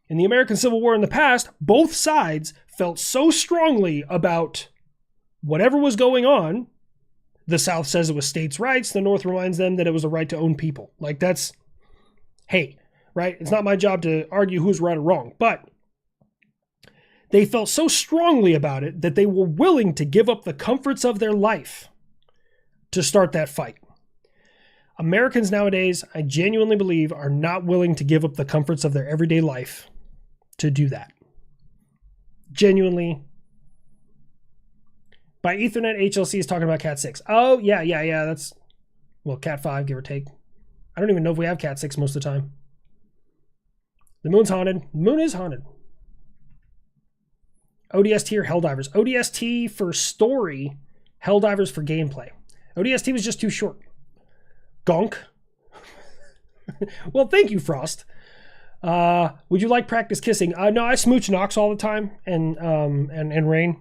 in the American Civil War in the past, both sides felt so strongly about whatever was going on, the South says it was states' rights. The North reminds them that it was a right to own people. Like, that's, hey, right? It's not my job to argue who's right or wrong, but they felt so strongly about it that they were willing to give up the comforts of their life to start that fight. Americans nowadays, I genuinely believe, are not willing to give up the comforts of their everyday life to do that. Genuinely. By Ethernet, HLC is talking about Cat 6. Oh, yeah. That's, well, Cat 5, give or take. I don't even know if we have Cat 6 most of the time. The moon's haunted. The moon is haunted. ODST or Helldivers? ODST for story, Helldivers for gameplay. ODST was just too short. Gonk. Well, thank you, Frost. Would you like practice kissing? No, I smooch Nox all the time, and Rain,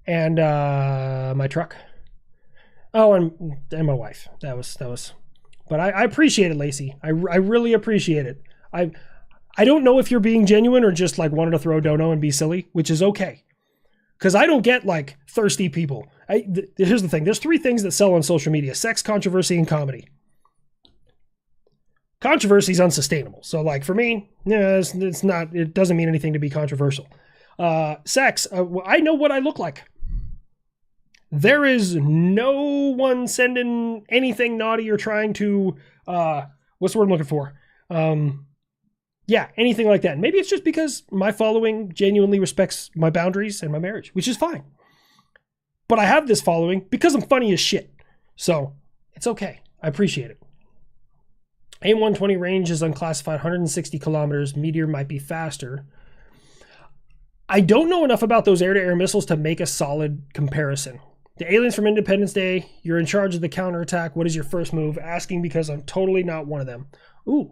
and my truck. Oh, and my wife. That was. But I appreciate it, Lacey. I really appreciate it. I don't know if you're being genuine or just like wanted to throw a dono and be silly, which is okay. Because I don't get like thirsty people. Here's the thing. There's 3 things that sell on social media: sex, controversy, and comedy. Controversy is unsustainable. So like for me, it's not, it doesn't mean anything to be controversial. Sex, I know what I look like. There is no one sending anything naughty or trying to, what's the word I'm looking for? Yeah, anything like that. Maybe it's just because my following genuinely respects my boundaries and my marriage, which is fine. But I have this following because I'm funny as shit. So it's okay. I appreciate it. AIM-120 range is unclassified, 160 kilometers. Meteor might be faster. I don't know enough about those air-to-air missiles to make a solid comparison. The aliens from Independence Day, you're in charge of the counterattack. What is your first move? Asking because I'm totally not one of them. Ooh.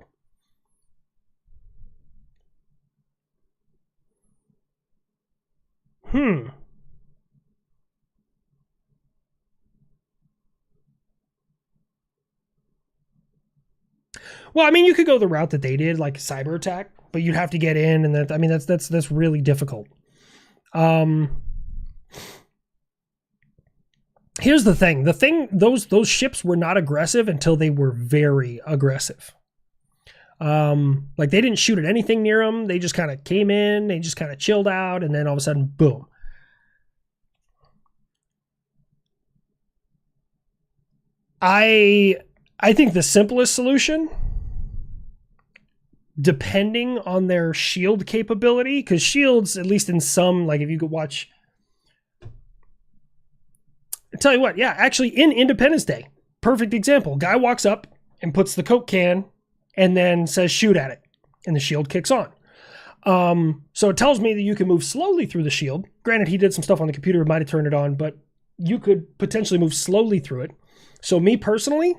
Well, I mean, you could go the route that they did, like cyber attack, but you'd have to get in, and that, I mean, that's really difficult. Here's the thing. Those ships were not aggressive until they were very aggressive. Like they didn't shoot at anything near them. They just kind of came in, they just kind of chilled out, and then all of a sudden, boom. I think the simplest solution, depending on their shield capability, because shields, at least in some, like if you could watch, I tell you what, yeah, actually in Independence Day, perfect example. Guy walks up and puts the Coke can and then says shoot at it, and the shield kicks on. So it tells me that you can move slowly through the shield. Granted, he did some stuff on the computer, might have turned it on, but you could potentially move slowly through it. So me personally,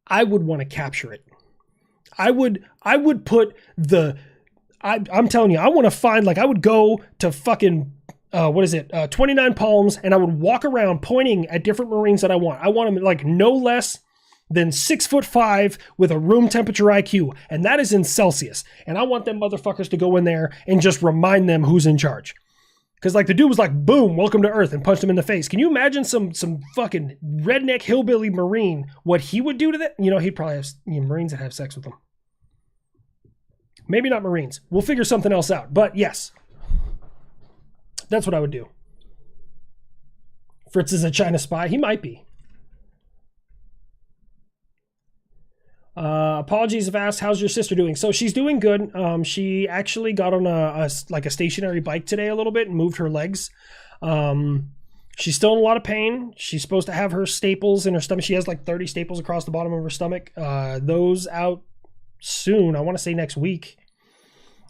I would want to capture it. I would put I'm telling you, I want to find, like, I would go to fucking, 29 Palms, and I would walk around pointing at different Marines that I want. I want them like no less than 6'5" with a room temperature IQ, and that is in Celsius. And I want them motherfuckers to go in there and just remind them who's in charge. Because like the dude was like, boom, welcome to Earth, and punched him in the face. Can you imagine some fucking redneck hillbilly Marine, what he would do to that? You know, he'd probably have Marines that have sex with him. Maybe not Marines. We'll figure something else out. But yes, that's what I would do. Fritz is a China spy. He might be. Apologies if asked, how's your sister doing? So she's doing good. She actually got on a stationary bike today a little bit and moved her legs. She's still in a lot of pain. She's supposed to have her staples in her stomach. She has like 30 staples across the bottom of her stomach. Those out soon. I want to say next week.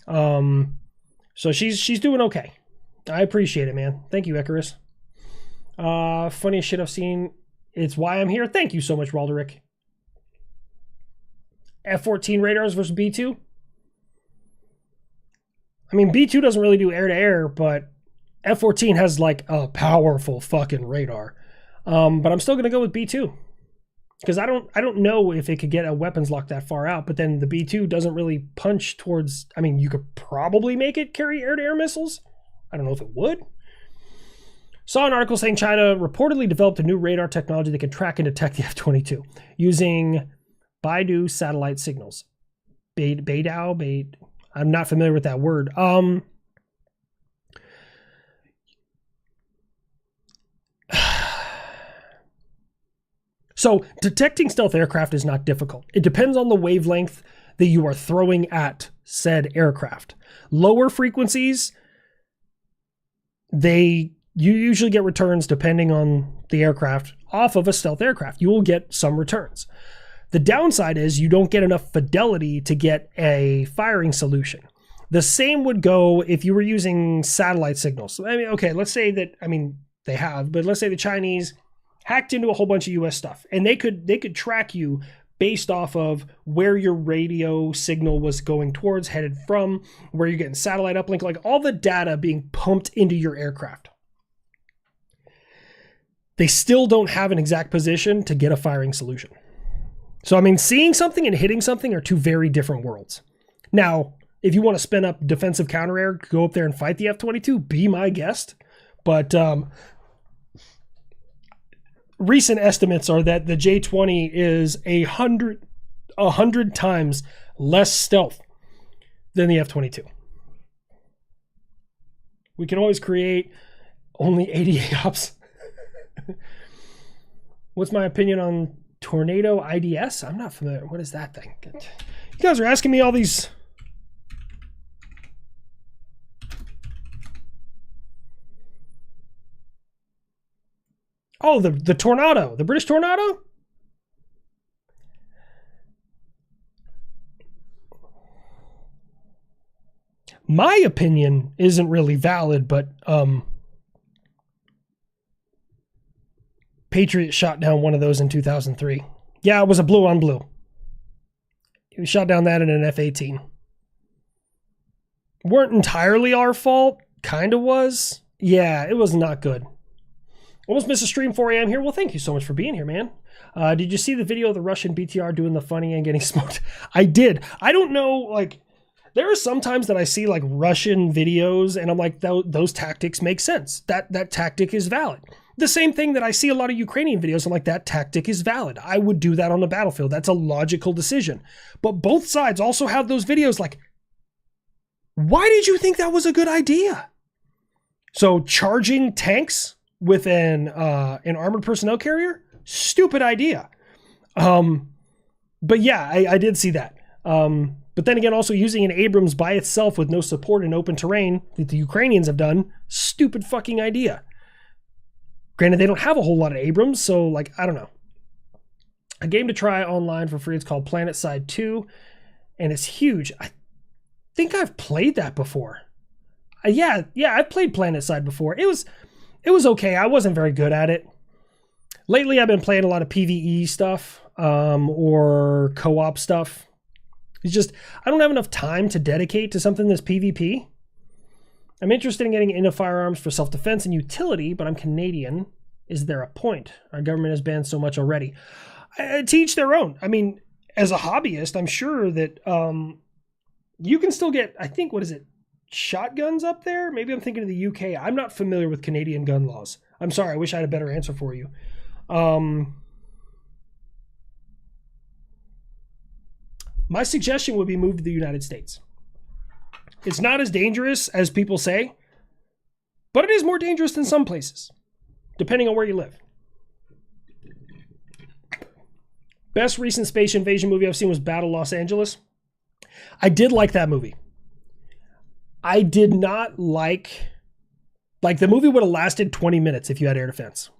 So she's doing okay. I appreciate it, man. Thank you, Icarus. Funniest shit I've seen. It's why I'm here. Thank you so much, Walderick. F-14 radars versus B-2. I mean, B-2 doesn't really do air-to-air, but F-14 has like a powerful fucking radar. But I'm still gonna go with B-2 because I don't know if it could get a weapons lock that far out. But then the B-2 doesn't really punch towards. I mean, you could probably make it carry air-to-air missiles. I don't know if it would. Saw an article saying China reportedly developed a new radar technology that can track and detect the F-22 using Beidou satellite signals. Beidou? I'm not familiar with that word. So detecting stealth aircraft is not difficult. It depends on the wavelength that you are throwing at said aircraft. Lower frequencies, you usually get returns depending on the aircraft off of a stealth aircraft. You will get some returns. The downside is you don't get enough fidelity to get a firing solution. The same would go if you were using satellite signals. I mean, okay, let's say that, they have, but let's say the Chinese hacked into a whole bunch of US stuff and they could track you based off of where your radio signal was going towards, headed from, where you're getting satellite uplink, like all the data being pumped into your aircraft. They still don't have an exact position to get a firing solution. So, seeing something and hitting something are two very different worlds. Now, if you want to spin up defensive counter air, go up there and fight the F-22, be my guest. But recent estimates are that the J-20 is 100 times less stealth than the F-22. We can always create only 88 ops. What's my opinion on Tornado IDS? I'm not familiar. What is that thing? You guys are asking me all these. Oh, the Tornado, the British Tornado? My opinion isn't really valid, but Patriot shot down one of those in 2003. Yeah, it was a blue on blue. He shot down that in an F-18. Weren't entirely our fault. Kind of was. Yeah, it was not good. Almost missed a stream 4 a.m. here. Well, thank you so much for being here, man. Did you see the video of the Russian BTR doing the funny and getting smoked? I did. I don't know, there are some times that I see Russian videos and I'm like, those tactics make sense. That tactic is valid. The same thing that I see a lot of Ukrainian videos, I'm like, that tactic is valid. I would do that on the battlefield. That's a logical decision. But both sides also have those videos why did you think that was a good idea? So charging tanks with an armored personnel carrier, stupid idea. But yeah, I did see that. But then again, also using an Abrams by itself with no support in open terrain that the Ukrainians have done, stupid fucking idea. Granted, they don't have a whole lot of Abrams, so I don't know. A game to try online for free. It's called PlanetSide 2, and it's huge. I think I've played that before. Yeah, I've played PlanetSide before. It was okay. I wasn't very good at it. Lately, I've been playing a lot of PvE stuff or co-op stuff. It's just, I don't have enough time to dedicate to something that's PvP. I'm interested in getting into firearms for self-defense and utility, but I'm Canadian. Is there a point? Our government has banned so much already. To each their own. As a hobbyist, I'm sure that you can still get, I think, shotguns up there? Maybe I'm thinking of the UK. I'm not familiar with Canadian gun laws. I'm sorry. I wish I had a better answer for you. My suggestion would be move to the United States. It's not as dangerous as people say, but it is more dangerous than some places, depending on where you live. Best recent space invasion movie I've seen was Battle Los Angeles. I did like that movie. I did not like the movie would have lasted 20 minutes if you had air defense.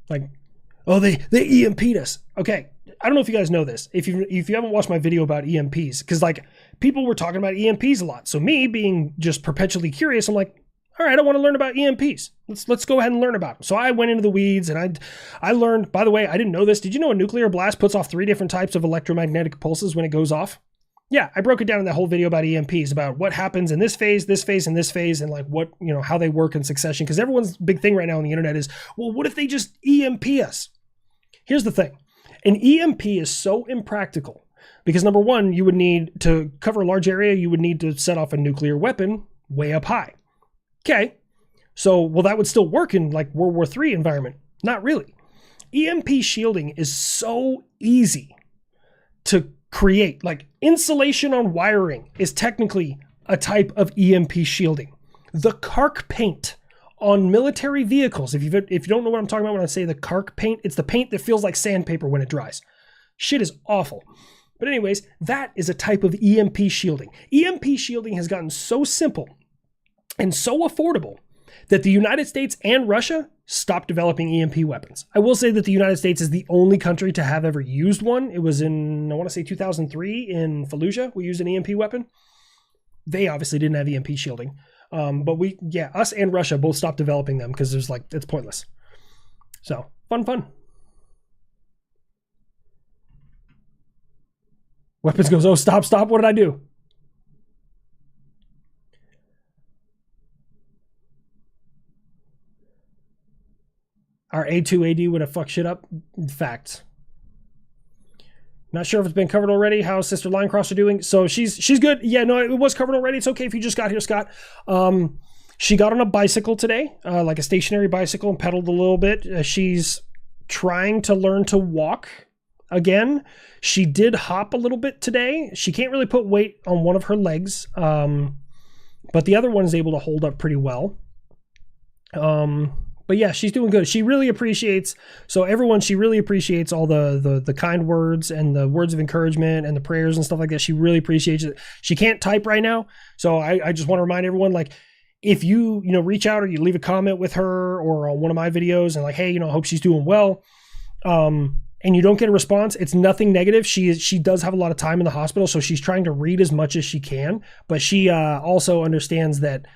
They EMP'd us. Okay. I don't know if you guys know this. If you haven't watched my video about EMPs, because people were talking about EMPs a lot. So me being just perpetually curious, I'm like, all right, I want to learn about EMPs. Let's go ahead and learn about them. So I went into the weeds and I learned, by the way, I didn't know this. Did you know a nuclear blast puts off 3 different types of electromagnetic pulses when it goes off? Yeah, I broke it down in that whole video about EMPs, about what happens in this phase, and this phase, and what, how they work in succession. Because everyone's big thing right now on the internet is, well, what if they just EMP us? Here's the thing. An EMP is so impractical because number one, you would need to cover a large area. You would need to set off a nuclear weapon way up high. Okay. So, well, that would still work in like World War III environment. Not really. EMP shielding is so easy to create. Like insulation on wiring is technically a type of EMP shielding. The Kark paint on military vehicles, if you don't know what I'm talking about when I say the Kark paint, it's the paint that feels like sandpaper when it dries. Shit is awful. But anyways, that is a type of EMP shielding. EMP shielding has gotten so simple and so affordable that the United States and Russia stopped developing EMP weapons. I will say that the United States is the only country to have ever used one. It was in, I want to say 2003 in Fallujah, we used an EMP weapon. They obviously didn't have EMP shielding. But us and Russia both stopped developing them because there's like, it's pointless. So, fun. Weapons goes, oh, stop, what did I do? Our A2AD would have fucked shit up. Facts. Not sure if it's been covered already. How's Sister Line Crosser doing? So she's good. Yeah, no, it was covered already. It's okay if you just got here, Scott. She got on a bicycle today, like a stationary bicycle, and pedaled a little bit. She's trying to learn to walk again. She did hop a little bit today. She can't really put weight on one of her legs, but the other one is able to hold up pretty well. But yeah, she's doing good. She really appreciates, so everyone, she really appreciates all the kind words and the words of encouragement and the prayers and stuff like that. She really appreciates it. She can't type right now. So I just want to remind everyone, like, if you reach out or you leave a comment with her or on one of my videos and like, hey, I hope she's doing well. And you don't get a response, it's nothing negative. She does have a lot of time in the hospital, so she's trying to read as much as she can, but she also understands that,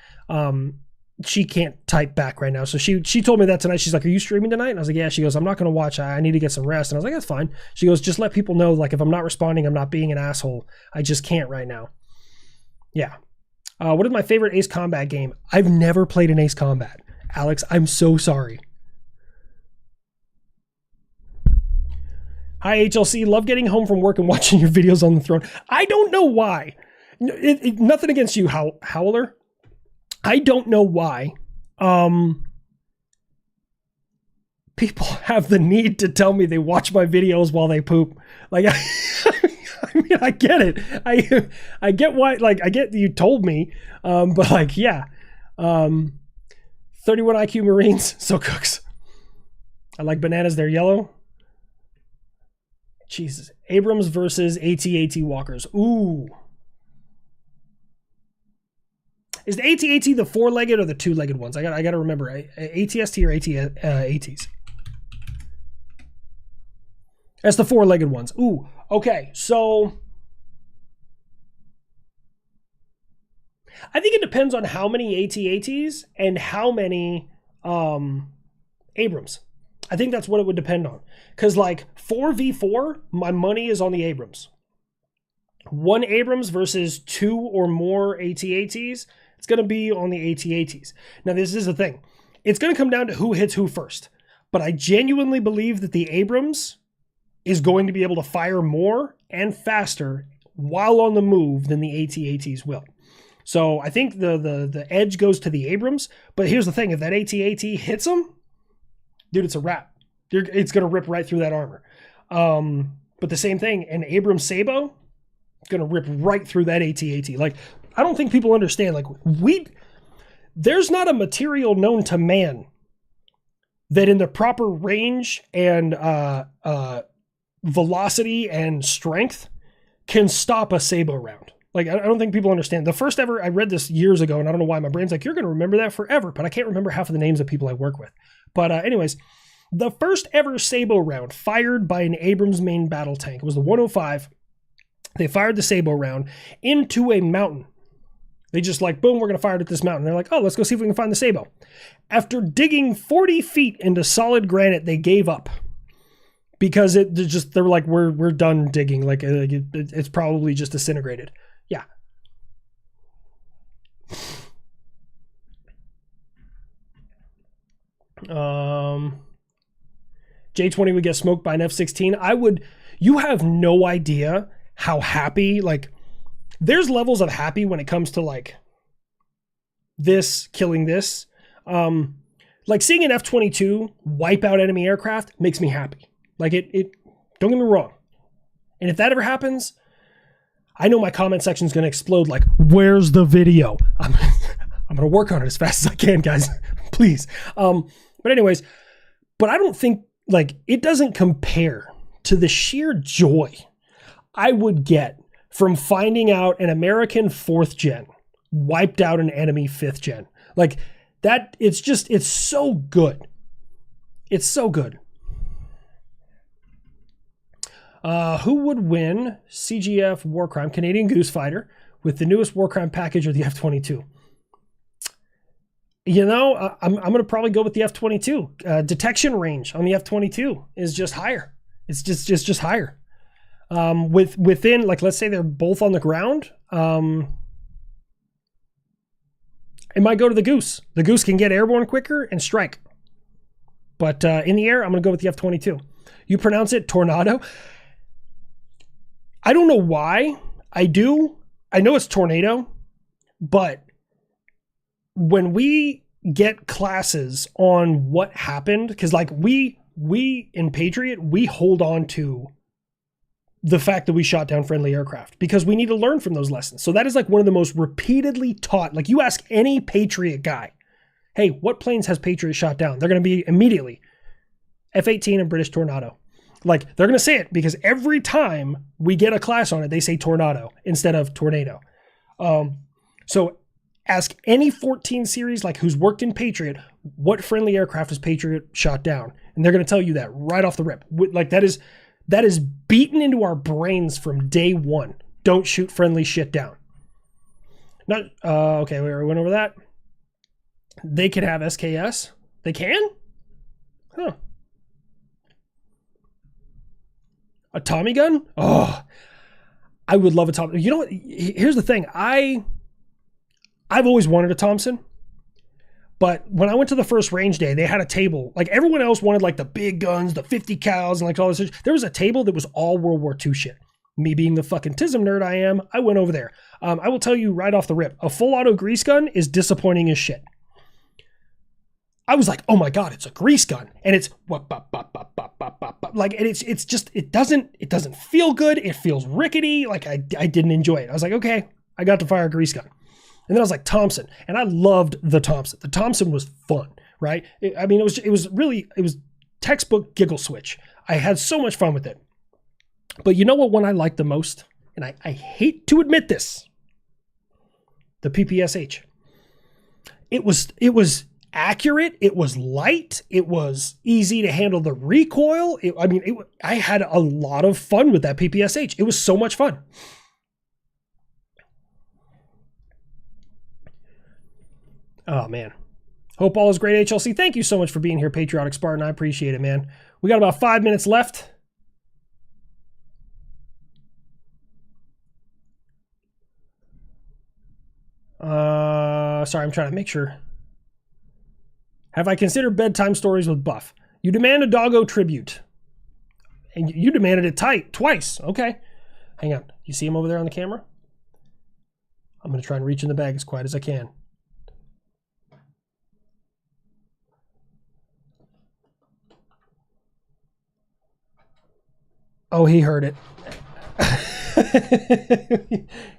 she can't type back right now. So she told me that tonight. She's like, are you streaming tonight? And I was like, yeah. She goes, I'm not going to watch. I need to get some rest. And I was like, that's fine. She goes, just let people know, like, if I'm not responding, I'm not being an asshole. I just can't right now. Yeah. What is my favorite Ace Combat game? I've never played an Ace Combat. Alex, I'm so sorry. Hi, HLC. Love getting home from work and watching your videos on the throne. I don't know why. Nothing against you, Howler. I don't know why people have the need to tell me they watch my videos while they poop. Like, I mean, I get it. I get why, like, I get that you told me, but like, yeah. 31 IQ Marines, so cooks. I like bananas, they're yellow. Jesus. Abrams versus AT-AT walkers. Ooh. Is the AT-AT the four-legged or the two-legged ones? I got to remember. ATST or ATs? That's the four-legged ones. Ooh, okay. So I think it depends on how many AT-ATs and how many Abrams. I think that's what it would depend on. Because like 4v4, my money is on the Abrams. One Abrams versus two or more AT-ATs, it's going to be on the AT-ATs. Now, this is the thing. It's going to come down to who hits who first. But I genuinely believe that the Abrams is going to be able to fire more and faster while on the move than the AT-ATs will. So I think the edge goes to the Abrams. But here's the thing. If that AT-AT hits them, dude, it's a wrap. It's going to rip right through that armor. But the same thing, an Abrams Sabo, going to rip right through that AT-AT. Like, I don't think people understand, like, there's not a material known to man that in the proper range and velocity and strength can stop a Sabo round. Like, I don't think people understand. The first ever, I read this years ago, and I don't know why my brain's like, you're going to remember that forever, but I can't remember half of the names of people I work with. But anyways, the first ever Sabo round fired by an Abrams main battle tank, it was the 105. They fired the Sabo round into a mountain. They just like, boom, we're going to fire it at this mountain. They're like, oh, let's go see if we can find the Sabo. After digging 40 feet into solid granite, they gave up. Because they were like, we're done digging. Like, it's probably just disintegrated. Yeah. J20 would get smoked by an F-16. You have no idea how happy, like, there's levels of happy when it comes to like this killing this. Like seeing an F-22 wipe out enemy aircraft makes me happy. Like it don't get me wrong. And if that ever happens, I know my comment section is going to explode like, where's the video? I'm going to work on it as fast as I can, guys. Please. But anyways, but I don't think, like, it doesn't compare to the sheer joy I would get from finding out an American 4th gen wiped out an enemy 5th gen. Like, that, it's so good. It's so good. Who would win CGF Warcrime, Canadian Goose Fighter, with the newest Warcrime package or the F-22? You know, I'm going to probably go with the F-22. Detection range on the F-22 is just higher. It's just higher. Within, like, let's say they're both on the ground, it might go to the Goose. The Goose can get airborne quicker and strike. But in the air, I'm going to go with the F-22. You pronounce it Tornado. I don't know why I do. I know it's Tornado, but when we get classes on what happened, because like we in Patriot, we hold on to the fact that we shot down friendly aircraft because we need to learn from those lessons. So that is like one of the most repeatedly taught, like you ask any Patriot guy, hey, what planes has Patriot shot down? They're going to be immediately F-18 and British Tornado. Like, they're going to say it because every time we get a class on it, they say Tornado instead of Tornado. So ask any 14 series, like who's worked in Patriot, what friendly aircraft has Patriot shot down? And they're going to tell you that right off the rip. Like, that is beaten into our brains from day one. Don't shoot friendly shit down. Not, okay, we went over that. They can have SKS. They can? Huh. A Tommy gun? Oh, I would love a Tommy. You know what? Here's the thing. I've always wanted a Thompson, but when I went to the first range day, they had a table. Like everyone else wanted like the big guns, the 50 cals, and like all this. There was a table that was all World War II shit. Me being the fucking TISM nerd I am, I went over there. I will tell you right off the rip, a full auto grease gun is disappointing as shit. I was like, oh my God, it's a grease gun. And it's like, and it's just, it doesn't feel good. It feels rickety. Like I didn't enjoy it. I was like, okay, I got to fire a grease gun. And then I was like, Thompson. And I loved the Thompson. The Thompson was fun, right? It was textbook giggle switch. I had so much fun with it. But you know what one I liked the most? And I hate to admit this. The PPSH. It was accurate. It was light. It was easy to handle the recoil. I had a lot of fun with that PPSH. It was so much fun. Oh, man. Hope all is great, HLC. Thank you so much for being here, Patriotic Spartan. I appreciate it, man. We got about 5 minutes left. Sorry, I'm trying to make sure. Have I considered bedtime stories with Buff? You demand a doggo tribute. And you demanded it twice. Okay. Hang on. You see him over there on the camera? I'm going to try and reach in the bag as quiet as I can. Oh, he heard it.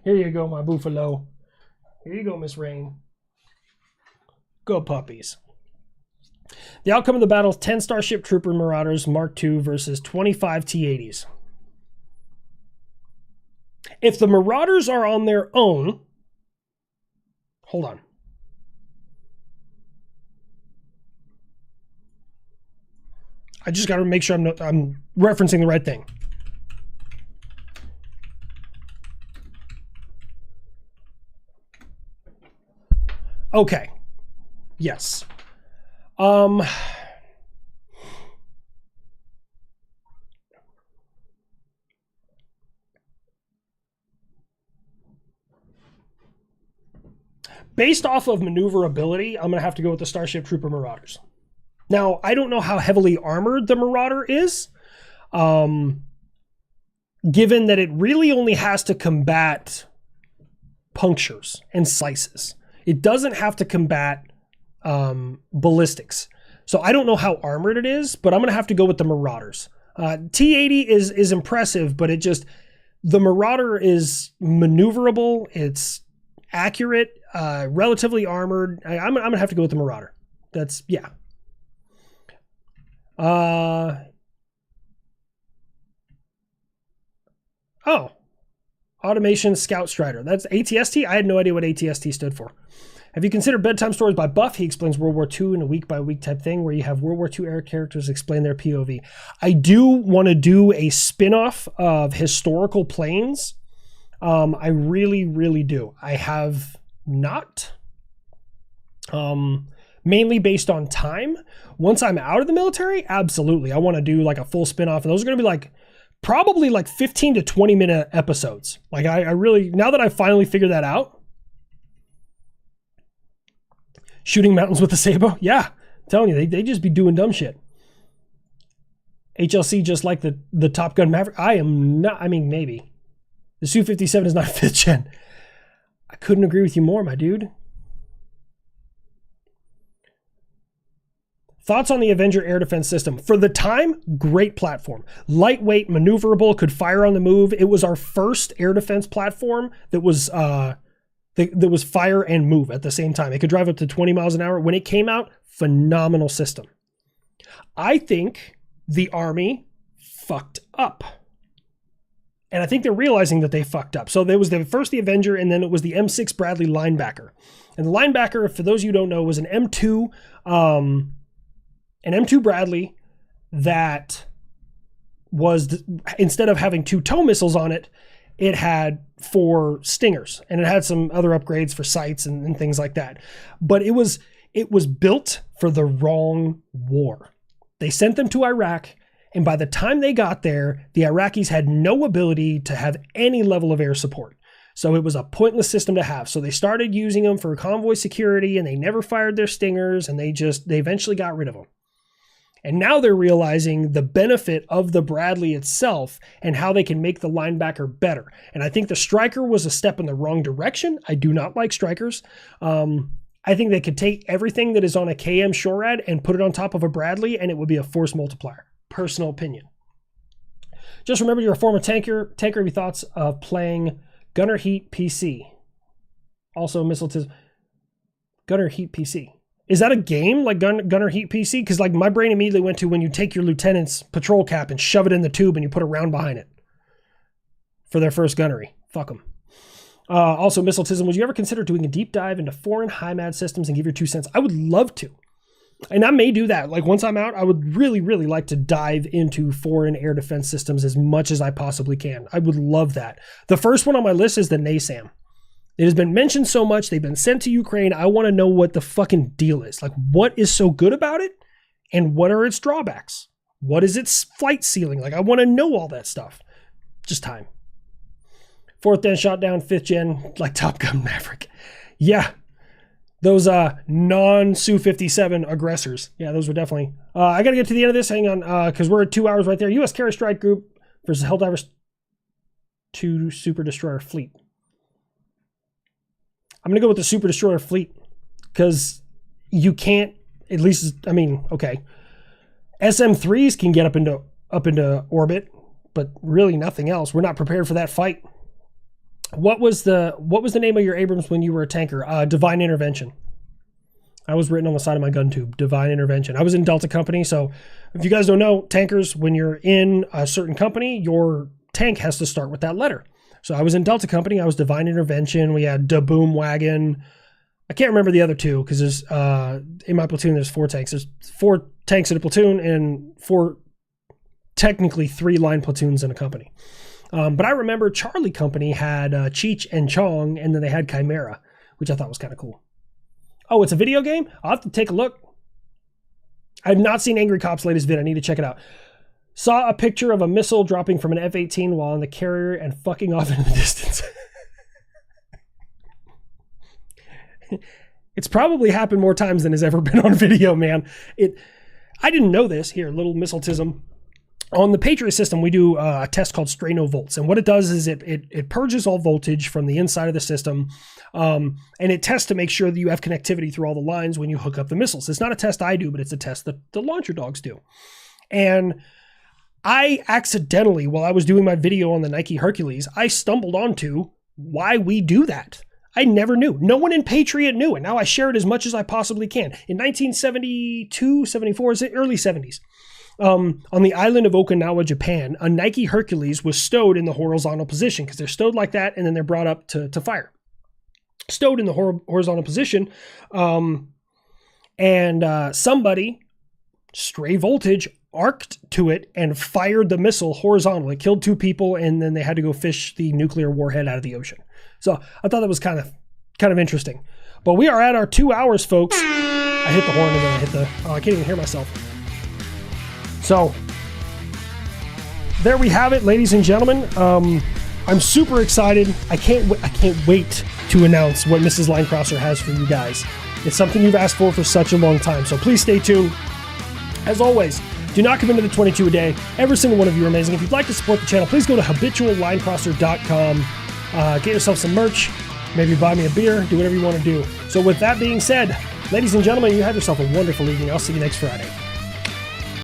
Here you go, my buffalo. Here you go, Miss Rain. Go puppies. The outcome of the battle, 10 Starship Trooper Marauders Mark II versus 25 T-80s. If the Marauders are on their own... Hold on. I just got to make sure I'm referencing the right thing. Okay. Yes. Based off of maneuverability, I'm going to have to go with the Starship Trooper Marauders. Now, I don't know how heavily armored the Marauder is, given that it really only has to combat punctures and slices. It doesn't have to combat ballistics. So I don't know how armored it is, but I'm going to have to go with the Marauders. T-80 is impressive, but the Marauder is maneuverable. It's accurate, relatively armored. I'm going to have to go with the Marauder. That's, yeah. Automation Scout Strider. That's ATST? I had no idea what ATST stood for. Have you considered bedtime stories by Buff? He explains World War II in a week-by-week type thing where you have World War II era characters explain their POV. I do want to do a spin-off of historical planes. I really, really do. I have not. Mainly based on time. Once I'm out of the military, absolutely. I want to do like a full spin-off. And those are going to be probably 15 to 20 minute episodes. Like I really, now that I've finally figured that out, shooting mountains with a Sabo. Yeah, I'm telling you, they just be doing dumb shit. HLC just like the Top Gun Maverick. I am not, I mean, maybe. The Su-57 is not 5th gen. I couldn't agree with you more, my dude. Thoughts on the Avenger air defense system? For the time, great platform. Lightweight, maneuverable, could fire on the move. It was our first air defense platform that was fire and move at the same time. It could drive up to 20 miles an hour. When it came out, phenomenal system. I think the Army fucked up. And I think they're realizing that they fucked up. So there was the Avenger, and then it was the M6 Bradley linebacker. And the linebacker, for those of you who don't know, was an M2 Bradley that was, instead of having 2 tow missiles on it, it had 4 Stingers, and it had some other upgrades for sights and things like that. But it was built for the wrong war. They sent them to Iraq, and by the time they got there, the Iraqis had no ability to have any level of air support. So it was a pointless system to have. So they started using them for convoy security, and they never fired their Stingers, and they eventually got rid of them. And now they're realizing the benefit of the Bradley itself and how they can make the linebacker better. And I think the Striker was a step in the wrong direction. I do not like Strikers. I think they could take everything that is on a KM SHORAD and put it on top of a Bradley, and it would be a force multiplier. Personal opinion. Just remember, you're a former tanker. Tanker, have your thoughts of playing Gunner Heat PC? Also, Gunner Heat PC. Is that a game like Gunner Heat PC? Because my brain immediately went to when you take your lieutenant's patrol cap and shove it in the tube and you put a round behind it for their first gunnery. Fuck them. Also, Missiletism, would you ever consider doing a deep dive into foreign HIMAD systems and give your 2 cents? I would love to. And I may do that. Once I'm out, I would really, really like to dive into foreign air defense systems as much as I possibly can. I would love that. The first one on my list is the NASAM. It has been mentioned so much. They've been sent to Ukraine. I want to know what the fucking deal is. What is so good about it? And what are its drawbacks? What is its flight ceiling? I want to know all that stuff. Just time. 4th gen shot down, 5th gen, like Top Gun Maverick. Yeah. Those non-Su-57 aggressors. Yeah, those were definitely... I got to get to the end of this. Hang on, because we're at 2 hours right there. U.S. Carrier Strike Group versus Helldivers 2 Super Destroyer Fleet. I'm going to go with the Super Destroyer Fleet because you can't, at least, I mean, okay. SM-3s can get up into orbit, but really nothing else. We're not prepared for that fight. What was the name of your Abrams when you were a tanker? Divine Intervention. I was written on the side of my gun tube. Divine Intervention. I was in Delta Company, so if you guys don't know, tankers, when you're in a certain company, your tank has to start with that letter. So I was in Delta Company. I was Divine Intervention. We had Da Boom Wagon. I can't remember the other 2 because there's in my platoon there's 4 tanks. There's 4 tanks in a platoon and 4, technically 3 line platoons in a company. But I remember Charlie Company had Cheech and Chong, and then they had Chimera, which I thought was kind of cool. Oh, it's a video game? I'll have to take a look. I have not seen Angry Cop's latest vid. I need to check it out. Saw a picture of a missile dropping from an F-18 while on the carrier and fucking off into the distance. It's probably happened more times than has ever been on video, man. I didn't know this. Here, little Missiletism. On the Patriot system, we do a test called Stray No Volts. And what it does is it purges all voltage from the inside of the system. And it tests to make sure that you have connectivity through all the lines when you hook up the missiles. It's not a test I do, but it's a test that the launcher dogs do. And I accidentally, while I was doing my video on the Nike Hercules, I stumbled onto why we do that. I never knew. No one in Patriot knew. And now I share it as much as I possibly can. In 1972, 74, is it early 70s? On the island of Okinawa, Japan, a Nike Hercules was stowed in the horizontal position because they're stowed like that and then they're brought up to fire. Stowed in the horizontal position. And somebody, stray voltage, arced to it and fired the missile horizontally. It killed 2 people and then they had to go fish the nuclear warhead out of the ocean. So I thought that was kind of interesting. But we are at our 2 hours, folks. I hit the horn and then I hit the... Oh, I can't even hear myself. So, there we have it, ladies and gentlemen. I'm super excited. I can't wait to announce what Mrs. Linecrosser has for you guys. It's something you've asked for such a long time. So please stay tuned. As always, do not come into the 22 a day. Every single one of you are amazing. If you'd like to support the channel, please go to habituallinecrosser.com. Get yourself some merch. Maybe buy me a beer. Do whatever you want to do. So with that being said, ladies and gentlemen, you have yourself a wonderful evening. I'll see you next Friday.